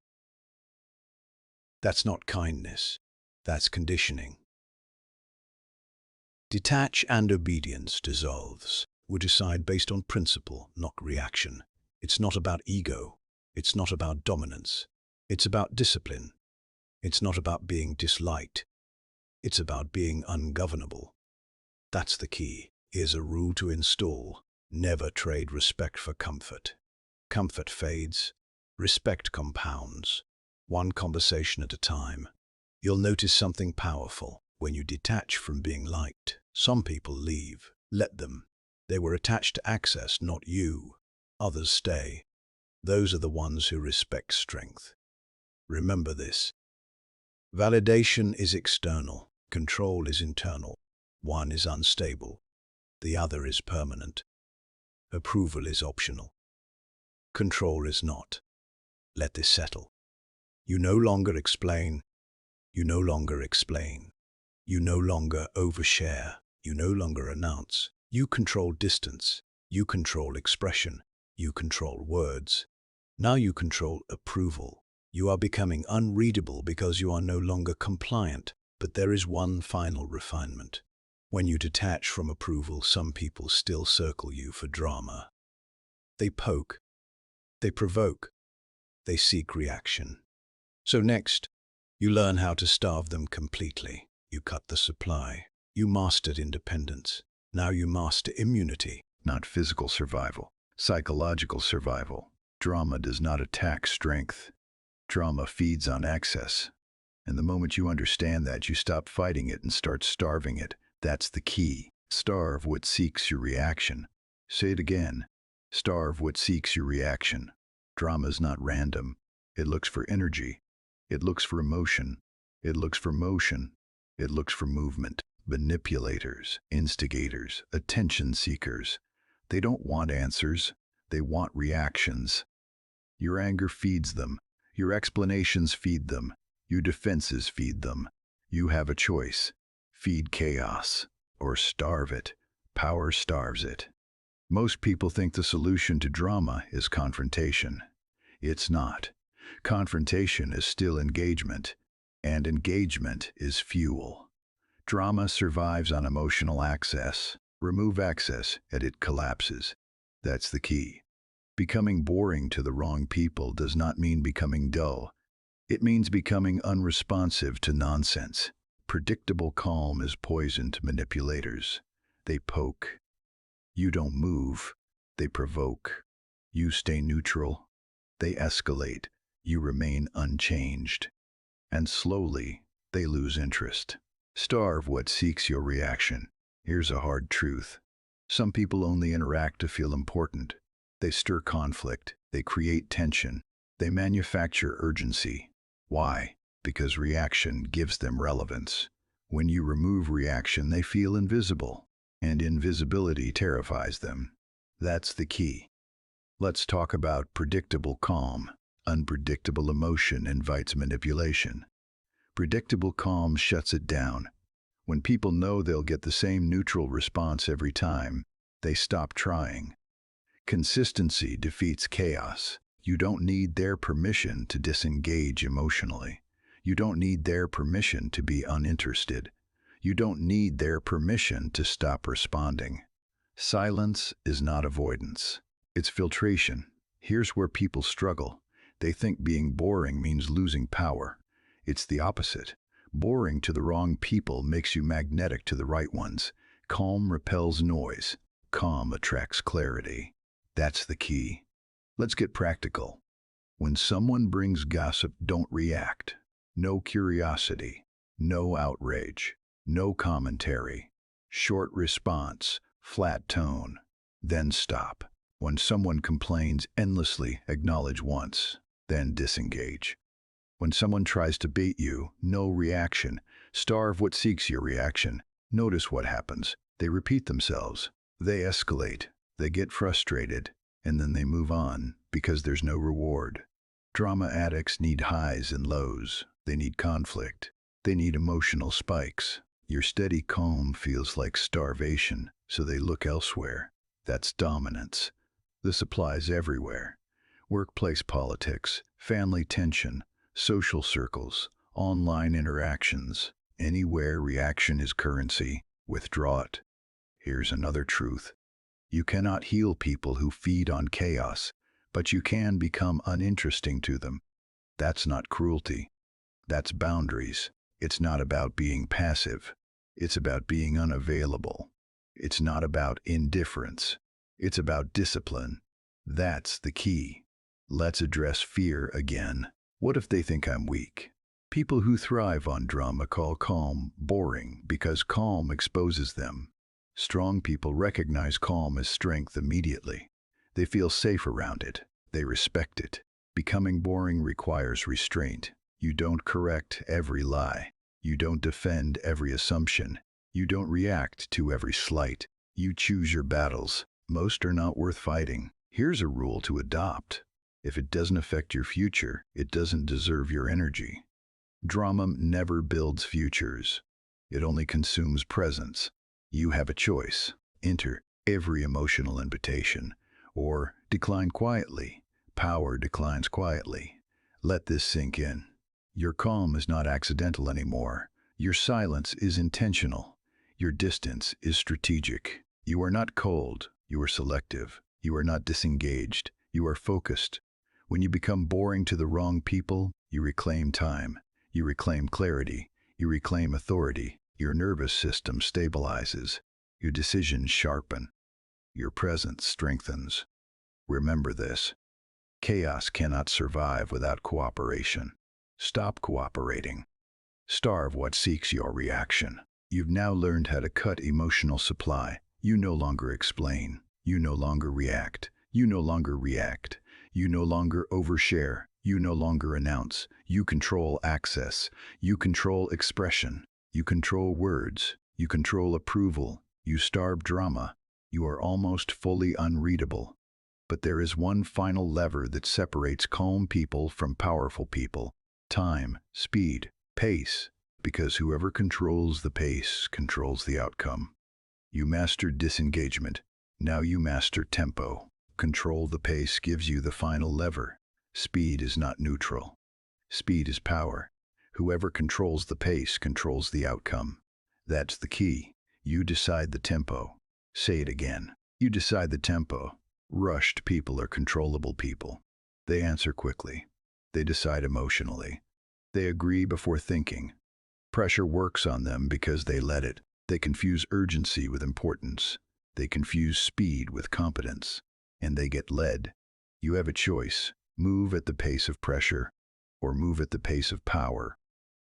That's not kindness. That's conditioning. Detach and obedience dissolves. We decide based on principle, not reaction. It's not about ego. It's not about dominance. It's about discipline. It's not about being disliked. It's about being ungovernable. That's the key. Here's a rule to install. Never trade respect for comfort. Comfort fades. Respect compounds. One conversation at a time. You'll notice something powerful when you detach from being liked. Some people leave. Let them. They were attached to access, not you. Others stay. Those are the ones who respect strength. Remember this. Validation is external. Control is internal. One is unstable. The other is permanent. Approval is optional. Control is not. Let this settle. You no longer explain. You no longer explain. You no longer overshare. You no longer announce. You control distance. You control expression. You control words. Now you control approval. You are becoming unreadable because you are no longer compliant. But there is one final refinement. When you detach from approval, some people still circle you for drama. They poke, they provoke, they seek reaction. So next, you learn how to starve them completely. You cut the supply. You mastered independence. Now you master immunity. Not physical survival, psychological survival. Drama does not attack strength. Drama feeds on excess. And the moment you understand that, you stop fighting it and start starving it. That's the key. Starve what seeks your reaction. Say it again. Starve what seeks your reaction. Drama is not random. It looks for energy. It looks for emotion. It looks for motion. It looks for movement. Manipulators, instigators, attention seekers. They don't want answers. They want reactions. Your anger feeds them. Your explanations feed them. Your defenses feed them. You have a choice. Feed chaos or starve it. Power starves it. Most people think the solution to drama is confrontation. It's not. Confrontation is still engagement, and engagement is fuel. Drama survives on emotional access. Remove access and it collapses. That's the key. Becoming boring to the wrong people does not mean becoming dull. It means becoming unresponsive to nonsense. Predictable calm is poison to manipulators. They poke. You don't move. They provoke. You stay neutral. They escalate. You remain unchanged. And slowly, they lose interest. Starve what seeks your reaction. Here's a hard truth. Some people only interact to feel important. They stir conflict. They create tension. They manufacture urgency. Why? Because reaction gives them relevance. When you remove reaction, they feel invisible, and invisibility terrifies them. That's the key. Let's talk about predictable calm. Unpredictable emotion invites manipulation. Predictable calm shuts it down. When people know they'll get the same neutral response every time, they stop trying. Consistency defeats chaos. You don't need their permission to disengage emotionally. You don't need their permission to be uninterested. You don't need their permission to stop responding. Silence is not avoidance. It's filtration. Here's where people struggle. They think being boring means losing power. It's the opposite. Boring to the wrong people makes you magnetic to the right ones. Calm repels noise. Calm attracts clarity. That's the key. Let's get practical. When someone brings gossip, don't react. No curiosity, no outrage, no commentary. Short response, flat tone, then stop. When someone complains endlessly, acknowledge once, then disengage. When someone tries to bait you, no reaction. Starve what seeks your reaction. Notice what happens. They repeat themselves. They escalate. They get frustrated. And then they move on because there's no reward. Drama addicts need highs and lows. They need conflict. They need emotional spikes. Your steady calm feels like starvation, so they look elsewhere. That's dominance. This applies everywhere. Workplace politics, family tension, social circles, online interactions. Anywhere reaction is currency, withdraw it. Here's another truth. You cannot heal people who feed on chaos, but you can become uninteresting to them. That's not cruelty. That's boundaries. It's not about being passive. It's about being unavailable. It's not about indifference. It's about discipline. That's the key. Let's address fear again. What if they think I'm weak? People who thrive on drama call calm boring because calm exposes them. Strong people recognize calm as strength immediately. They feel safe around it. They respect it. Becoming boring requires restraint. You don't correct every lie. You don't defend every assumption. You don't react to every slight. You choose your battles. Most are not worth fighting. Here's a rule to adopt. If it doesn't affect your future, it doesn't deserve your energy. Drama never builds futures. It only consumes presence. You have a choice. Enter every emotional invitation, or decline quietly. Power declines quietly. Let this sink in. Your calm is not accidental anymore. Your silence is intentional. Your distance is strategic. You are not cold. You are selective. You are not disengaged. You are focused. When you become boring to the wrong people, you reclaim time. You reclaim clarity. You reclaim authority. Your nervous system stabilizes. Your decisions sharpen. Your presence strengthens. Remember this. Chaos cannot survive without cooperation. Stop cooperating. Starve what seeks your reaction. You've now learned how to cut emotional supply. You no longer explain. You no longer react. You no longer react. You no longer overshare. You no longer announce. You control access. You control expression. You control words. You control approval. You starve drama. You are almost fully unreadable. But there is one final lever that separates calm people from powerful people. Time, speed, pace. Because whoever controls the pace controls the outcome. You mastered disengagement. Now you master tempo. Control the pace gives you the final lever. Speed is not neutral. Speed is power. Whoever controls the pace controls the outcome. That's the key. You decide the tempo. Say it again. You decide the tempo. Rushed people are controllable people. They answer quickly. They decide emotionally. They agree before thinking. Pressure works on them because they let it. They confuse urgency with importance. They confuse speed with competence. And they get led. You have a choice. Move at the pace of pressure or move at the pace of power.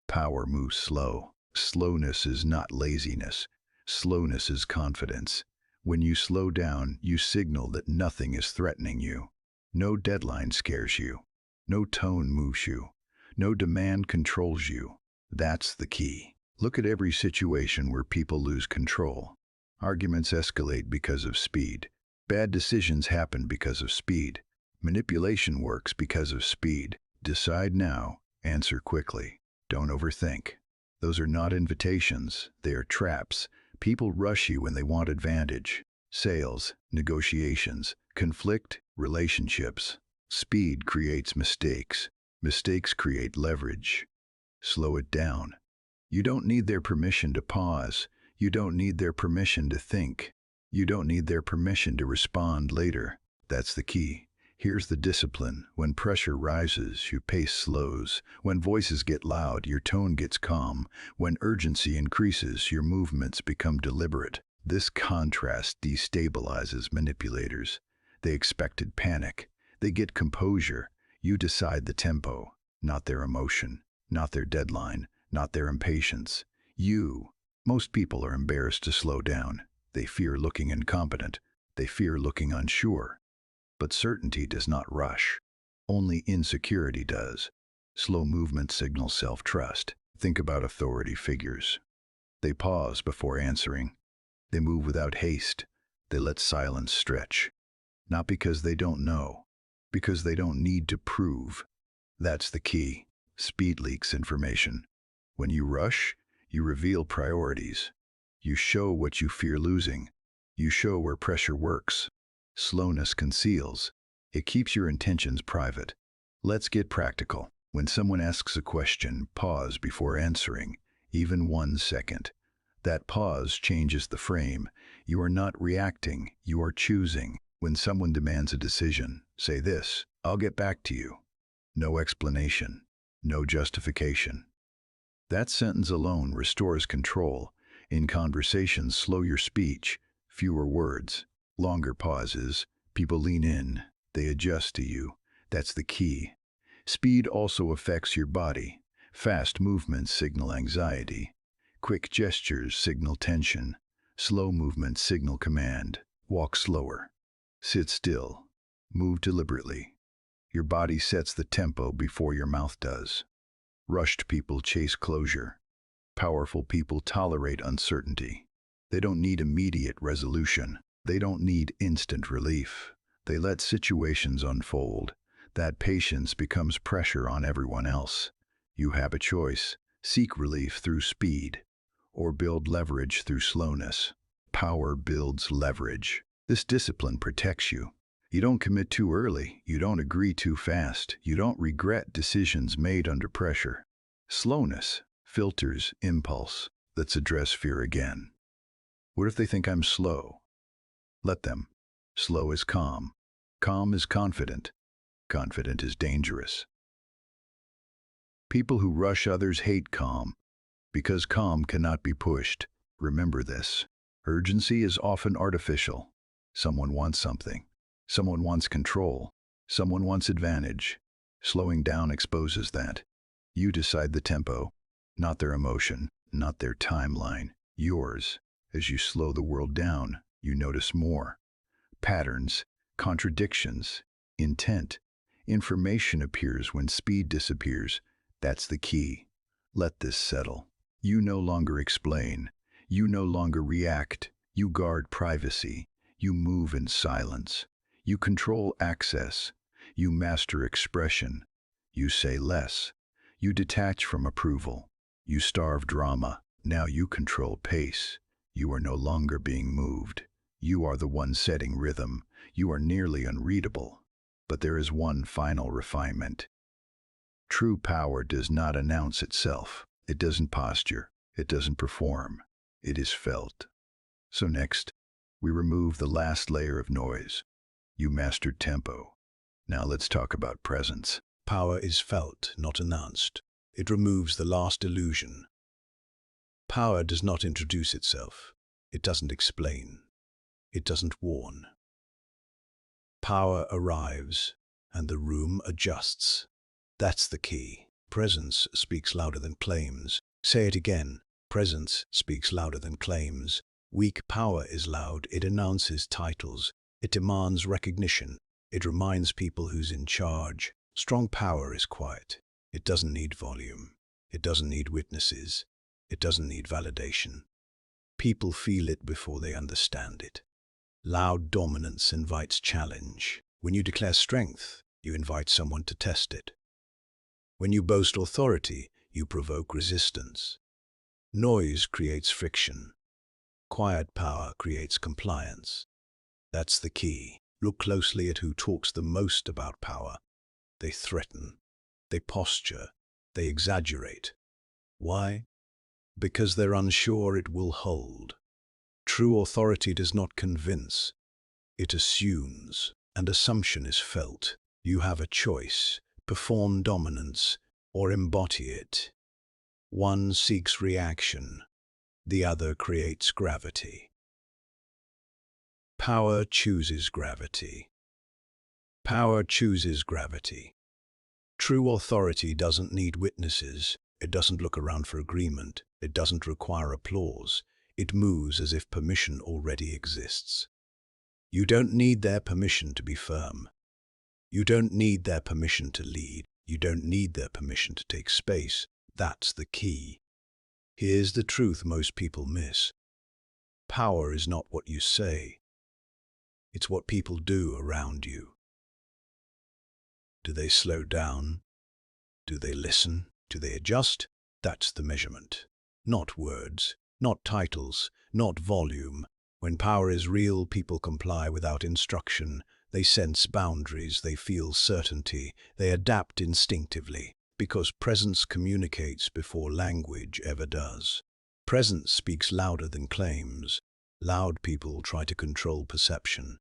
Power moves slow. Slowness is not laziness. Slowness is confidence. When you slow down, you signal that nothing is threatening you. No deadline scares you. No tone moves you. No demand controls you. That's the key. Look at every situation where people lose control. Arguments escalate because of speed. Bad decisions happen because of speed. Manipulation works because of speed. Decide now. Answer quickly. Don't overthink. Those are not invitations. They are traps. People rush you when they want advantage. Sales, negotiations, conflict, relationships. Speed creates mistakes. Mistakes create leverage. Slow it down. You don't need their permission to pause. You don't need their permission to think. You don't need their permission to respond later. That's the key. Here's the discipline. When pressure rises, your pace slows. When voices get loud, your tone gets calm. When urgency increases, your movements become deliberate. This contrast destabilizes manipulators. They expected panic. They get composure. You decide the tempo, not their emotion, not their deadline, not their impatience. Most people are embarrassed to slow down. They fear looking incompetent. They fear looking unsure. But certainty does not rush. Only insecurity does. Slow movement signals self-trust. Think about authority figures. They pause before answering. They move without haste. They let silence stretch. Not because they don't know, because they don't need to prove. That's the key. Speed leaks information. When you rush, you reveal priorities. You show what you fear losing. You show where pressure works. Slowness conceals. It keeps your intentions private. Let's get practical. When someone asks a question, pause before answering, even 1 second. That pause changes the frame. You are not reacting, you are choosing. When someone demands a decision, say this: "I'll get back to you." No explanation, no justification. That sentence alone restores control. In conversations, slow your speech, fewer words. Longer pauses, people lean in, they adjust to you. That's the key. Speed also affects your body. Fast movements signal anxiety. Quick gestures signal tension. Slow movements signal command. Walk slower. Sit still. Move deliberately. Your body sets the tempo before your mouth does. Rushed people chase closure. Powerful people tolerate uncertainty. They don't need immediate resolution. They don't need instant relief. They let situations unfold. That patience becomes pressure on everyone else. You have a choice. Seek relief through speed, or build leverage through slowness. Power builds leverage. This discipline protects you. You don't commit too early. You don't agree too fast. You don't regret decisions made under pressure. Slowness filters impulse. Let's address fear again. What if they think I'm slow? Let them. Slow is calm. Calm is confident. Confident is dangerous. People who rush others hate calm, because calm cannot be pushed. Remember this. Urgency is often artificial. Someone wants something. Someone wants control. Someone wants advantage. Slowing down exposes that. You decide the tempo, not their emotion, not their timeline, yours. As you slow the world down, you notice more. Patterns, contradictions, intent. Information appears when speed disappears. That's the key. Let this settle. You no longer explain. You no longer react. You guard privacy. You move in silence. You control access. You master expression. You say less. You detach from approval. You starve drama. Now you control pace. You are no longer being moved. You are the one setting rhythm. You are nearly unreadable. But there is one final refinement. True power does not announce itself. It doesn't posture. It doesn't perform. It is felt. So next, we remove the last layer of noise. You mastered tempo. Now let's talk about presence. Power is felt, not announced. It removes the last illusion. Power does not introduce itself. It doesn't explain. It doesn't warn. Power arrives, and the room adjusts. That's the key. Presence speaks louder than claims. Say it again. Presence speaks louder than claims. Weak power is loud. It announces titles. It demands recognition. It reminds people who's in charge. Strong power is quiet. It doesn't need volume. It doesn't need witnesses. It doesn't need validation. People feel it before they understand it. Loud dominance invites challenge. When you declare strength, you invite someone to test it. When you boast authority, you provoke resistance. Noise creates friction. Quiet power creates compliance. That's the key. Look closely at who talks the most about power. They threaten. They posture. They exaggerate. Why? Because they're unsure it will hold. True authority does not convince. It assumes, and assumption is felt. You have a choice: perform dominance or embody it. One seeks reaction. The other creates gravity. Power chooses gravity. Power chooses gravity. True authority doesn't need witnesses. It doesn't look around for agreement. It doesn't require applause. It moves as if permission already exists. You don't need their permission to be firm. You don't need their permission to lead. You don't need their permission to take space. That's the key. Here's the truth most people miss. Power is not what you say. It's what people do around you. Do they slow down? Do they listen? Do they adjust? That's the measurement. Not words, not titles, not volume. When power is real, people comply without instruction. They sense boundaries, they feel certainty, they adapt instinctively, because presence communicates before language ever does. Presence speaks louder than claims. Loud people try to control perception.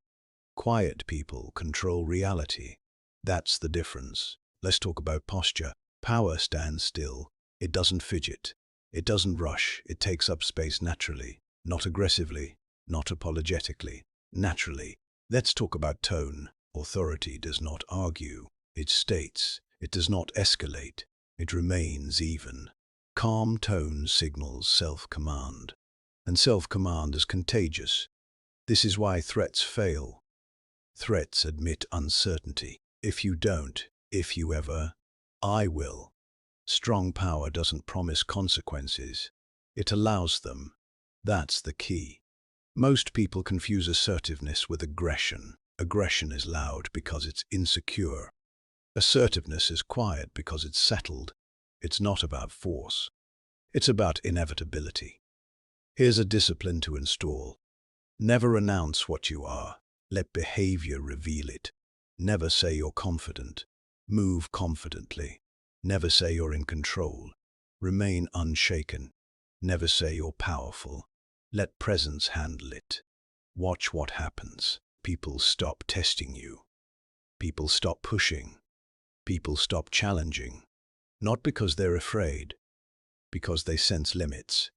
Quiet people control reality. That's the difference. Let's talk about posture. Power stands still. It doesn't fidget. It doesn't rush. It takes up space naturally, not aggressively, not apologetically, naturally. Let's talk about tone. Authority does not argue. It states. It does not escalate. It remains even. Calm tone signals self-command. And self-command is contagious. This is why threats fail. Threats admit uncertainty. If you don't, if you ever, I will. Strong power doesn't promise consequences. It allows them. That's the key. Most people confuse assertiveness with aggression. Aggression is loud because it's insecure. Assertiveness is quiet because it's settled. It's not about force. It's about inevitability. Here's a discipline to install. Never announce what you are. Let behavior reveal it. Never say you're confident. Move confidently. Never say you're in control. Remain unshaken. Never say you're powerful. Let presence handle it. Watch what happens. People stop testing you. People stop pushing. People stop challenging. Not because they're afraid, because they sense limits.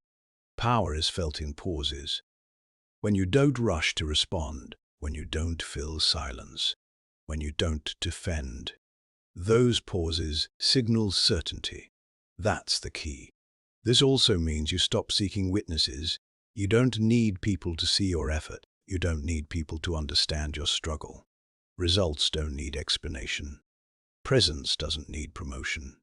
Power is felt in pauses. When you don't rush to respond, when you don't fill silence, when you don't defend. Those pauses signal certainty. That's the key. This also means you stop seeking witnesses. You don't need people to see your effort. You don't need people to understand your struggle. Results don't need explanation. Presence doesn't need promotion.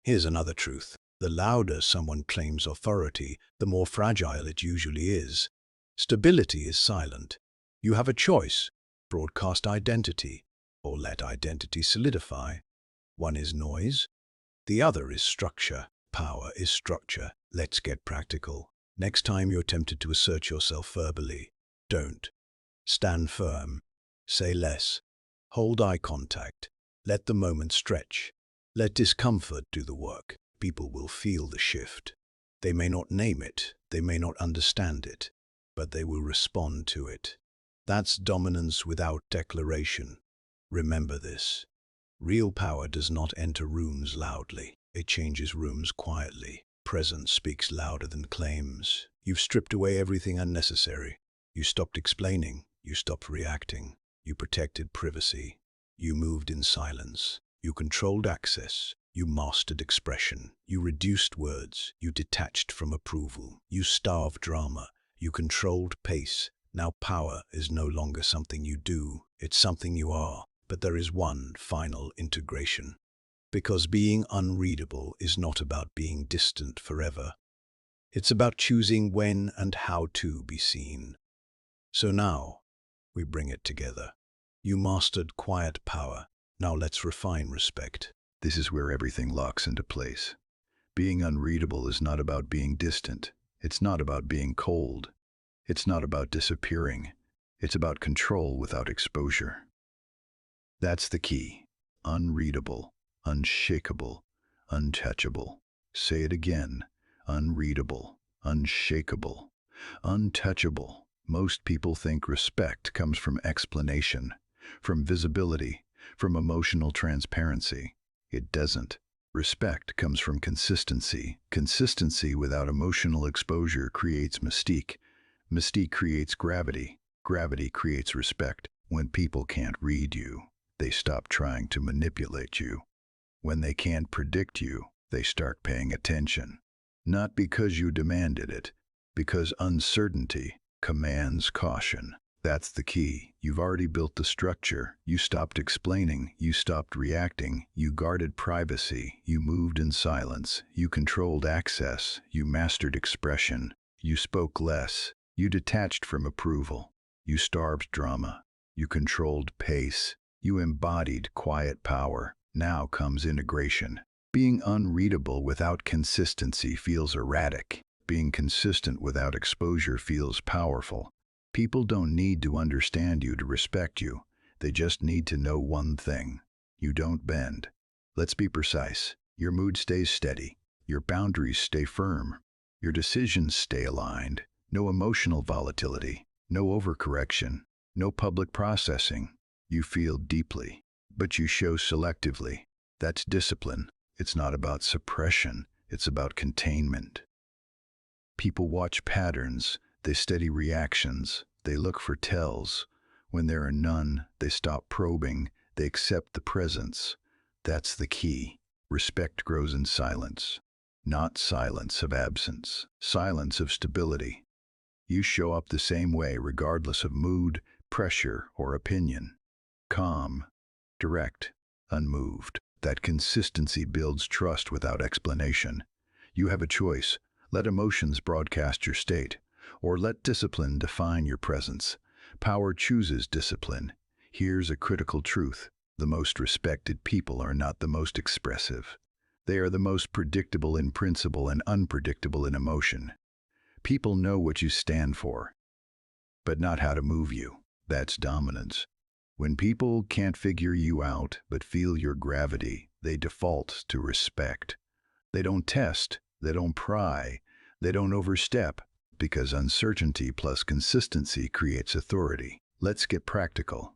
Here's another truth. The louder someone claims authority, the more fragile it usually is. Stability is silent. You have a choice: broadcast identity, or let identity solidify. One is noise, the other is structure. Power is structure. Let's get practical. Next time you're tempted to assert yourself verbally, don't. Stand firm. Say less. Hold eye contact. Let the moment stretch. Let discomfort do the work. People will feel the shift. They may not name it, they may not understand it, but they will respond to it. That's dominance without declaration. Remember this. Real power does not enter rooms loudly. It changes rooms quietly. Presence speaks louder than claims. You've stripped away everything unnecessary. You stopped explaining. You stopped reacting. You protected privacy. You moved in silence. You controlled access. You mastered expression. You reduced words. You detached from approval. You starved drama. You controlled pace. Now power is no longer something you do. It's something you are. But there is one final integration. Because being unreadable is not about being distant forever. It's about choosing when and how to be seen. So now, we bring it together. You mastered quiet power. Now let's refine respect. This is where everything locks into place. Being unreadable is not about being distant. It's not about being cold. It's not about disappearing. It's about control without exposure. That's the key. Unreadable, unshakable, untouchable. Say it again. Unreadable, unshakable, untouchable. Most people think respect comes from explanation, from visibility, from emotional transparency. It doesn't. Respect comes from consistency. Consistency without emotional exposure creates mystique. Mystique creates gravity. Gravity creates respect. When people can't read you, they stop trying to manipulate you. When they can't predict you, they start paying attention. Not because you demanded it, because uncertainty commands caution. That's the key. You've already built the structure. You stopped explaining. You stopped reacting. You guarded privacy. You moved in silence. You controlled access. You mastered expression. You spoke less. You detached from approval. You starved drama. You controlled pace. You embodied quiet power. Now comes integration. Being unreadable without consistency feels erratic. Being consistent without exposure feels powerful. People don't need to understand you to respect you. They just need to know one thing. You don't bend. Let's be precise. Your mood stays steady. Your boundaries stay firm. Your decisions stay aligned. No emotional volatility. No overcorrection. No public processing. You feel deeply, but you show selectively. That's discipline. It's not about suppression. It's about containment. People watch patterns. They study reactions. They look for tells. When there are none, they stop probing. They accept the presence. That's the key. Respect grows in silence. Not silence of absence. Silence of stability. You show up the same way regardless of mood, pressure, or opinion. Calm, direct, unmoved. That consistency builds trust without explanation. You have a choice. Let emotions broadcast your state, or let discipline define your presence. Power chooses discipline. Here's a critical truth. The most respected people are not the most expressive. They are the most predictable in principle and unpredictable in emotion. People know what you stand for. but not how to move you. That's dominance. When people can't figure you out but feel your gravity, they default to respect. They don't test, they don't pry, they don't overstep, because uncertainty plus consistency creates authority. Let's get practical.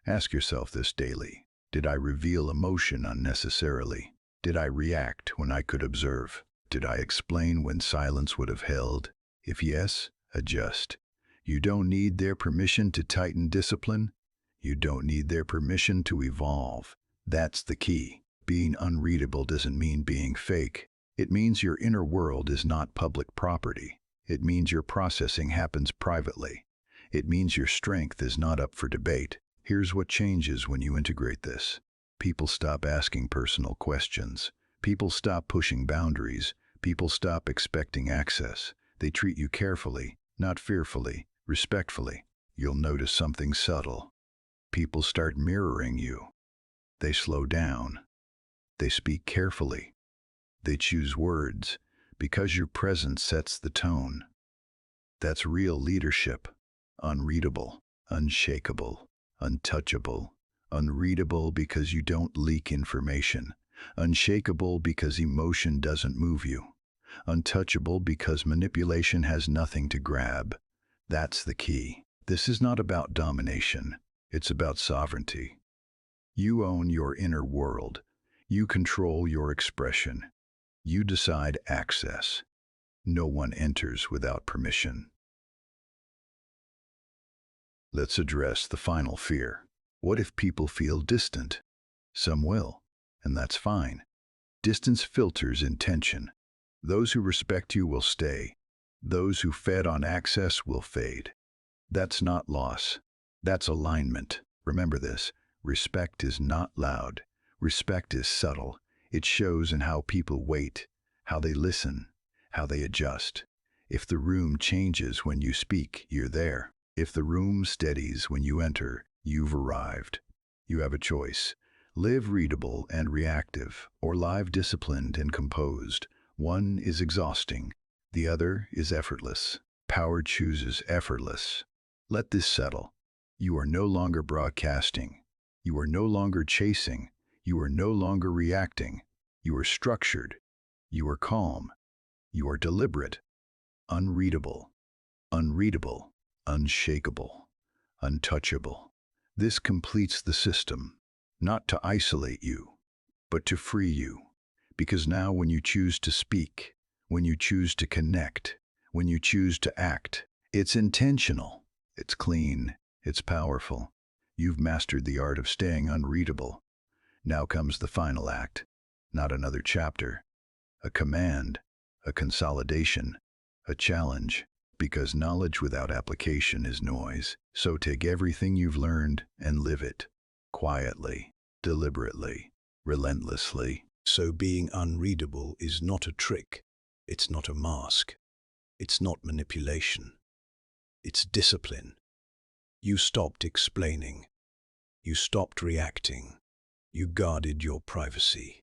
Ask yourself this daily. Did I reveal emotion unnecessarily? Did I react when I could observe? Did I explain when silence would have held? If yes, adjust. You don't need their permission to tighten discipline. You don't need their permission to evolve. That's the key. Being unreadable doesn't mean being fake. It means your inner world is not public property. It means your processing happens privately. It means your strength is not up for debate. Here's what changes when you integrate this. People stop asking personal questions. People stop pushing boundaries. People stop expecting access. They treat you carefully, not fearfully, respectfully. You'll notice something subtle. People start mirroring you. They slow down. They speak carefully. They choose words because your presence sets the tone. That's real leadership. Unreadable, unshakable, untouchable. Unreadable because you don't leak information. Unshakable because emotion doesn't move you. Untouchable because manipulation has nothing to grab. That's the key. This is not about domination. It's about sovereignty. You own your inner world. You control your expression. You decide access. No one enters without permission. Let's address the final fear. What if people feel distant? Some will, and that's fine. Distance filters intention. Those who respect you will stay. Those who fed on access will fade. That's not loss. That's alignment. Remember this. Respect is not loud. Respect is subtle. It shows in how people wait, how they listen, how they adjust. If the room changes when you speak, you're there. If the room steadies when you enter, you've arrived. You have a choice. Live readable and reactive, or live disciplined and composed. One is exhausting. The other is effortless. Power chooses effortless. Let this settle. You are no longer broadcasting. You are no longer chasing. You are no longer reacting. You are structured. You are calm. You are deliberate. Unreadable. Unreadable. Unshakable. Untouchable. This completes the system, not to isolate you, but to free you. Because now when you choose to speak, when you choose to connect, when you choose to act, it's intentional, it's clean, it's powerful. You've mastered the art of staying unreadable. Now comes the final act, not another chapter, a command, a consolidation, a challenge, because knowledge without application is noise. So take everything you've learned and live it, quietly, deliberately, relentlessly. So being unreadable is not a trick. It's not a mask. It's not manipulation. It's discipline. You stopped explaining. You stopped reacting. You guarded your privacy.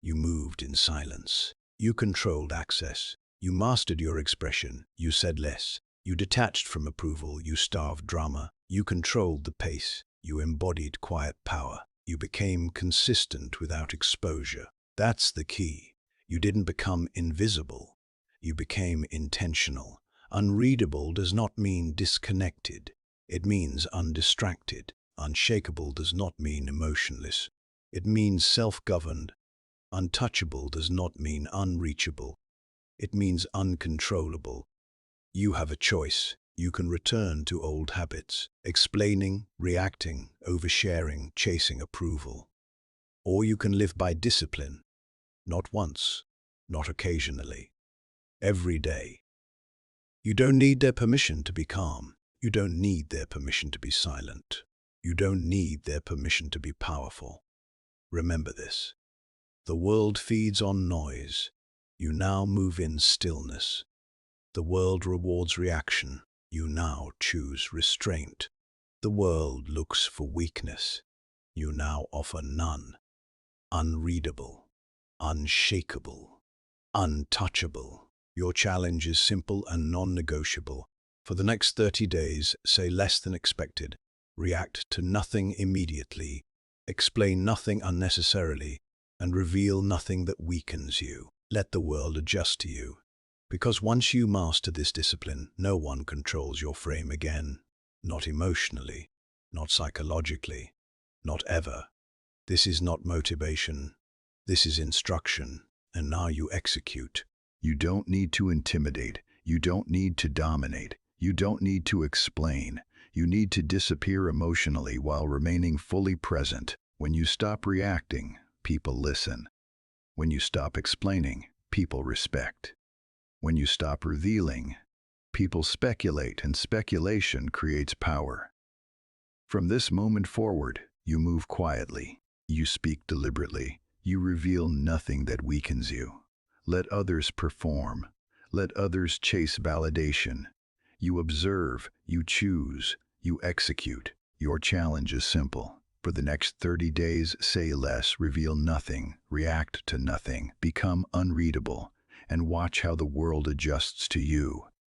You moved in silence. You controlled access. You mastered your expression. You said less. You detached from approval. You starved drama. You controlled the pace. You embodied quiet power. You became consistent without exposure. That's the key. You didn't become invisible. You became intentional. Unreadable does not mean disconnected. It means undistracted. Unshakable does not mean emotionless. It means self-governed. Untouchable does not mean unreachable. It means uncontrollable. You have a choice. You can return to old habits, explaining, reacting, oversharing, chasing approval. Or you can live by discipline, not once, not occasionally, every day. You don't need their permission to be calm. You don't need their permission to be silent. You don't need their permission to be powerful. Remember this. The world feeds on noise. You now move in stillness. The world rewards reaction. You now choose restraint. The world looks for weakness. You now offer none. Unreadable, unshakable, untouchable. Your challenge is simple and non-negotiable. For the next 30 days, say less than expected, react to nothing immediately, explain nothing unnecessarily, and reveal nothing that weakens you. Let the world adjust to you. Because once you master this discipline, no one controls your frame again. Not emotionally, not psychologically, not ever. This is not motivation. This is instruction. And now you execute. You don't need to intimidate. You don't need to dominate. You don't need to explain. You need to disappear emotionally while remaining fully present. When you stop reacting, people listen. When you stop explaining, people respect. When you stop revealing, people speculate, and speculation creates power. From this moment forward, you move quietly. You speak deliberately. You reveal nothing that weakens you. Let others perform. Let others chase validation. You observe, you choose, you execute. Your challenge is simple. For the next 30 days, say less, reveal nothing, react to nothing, become unreadable, and watch how the world adjusts to you.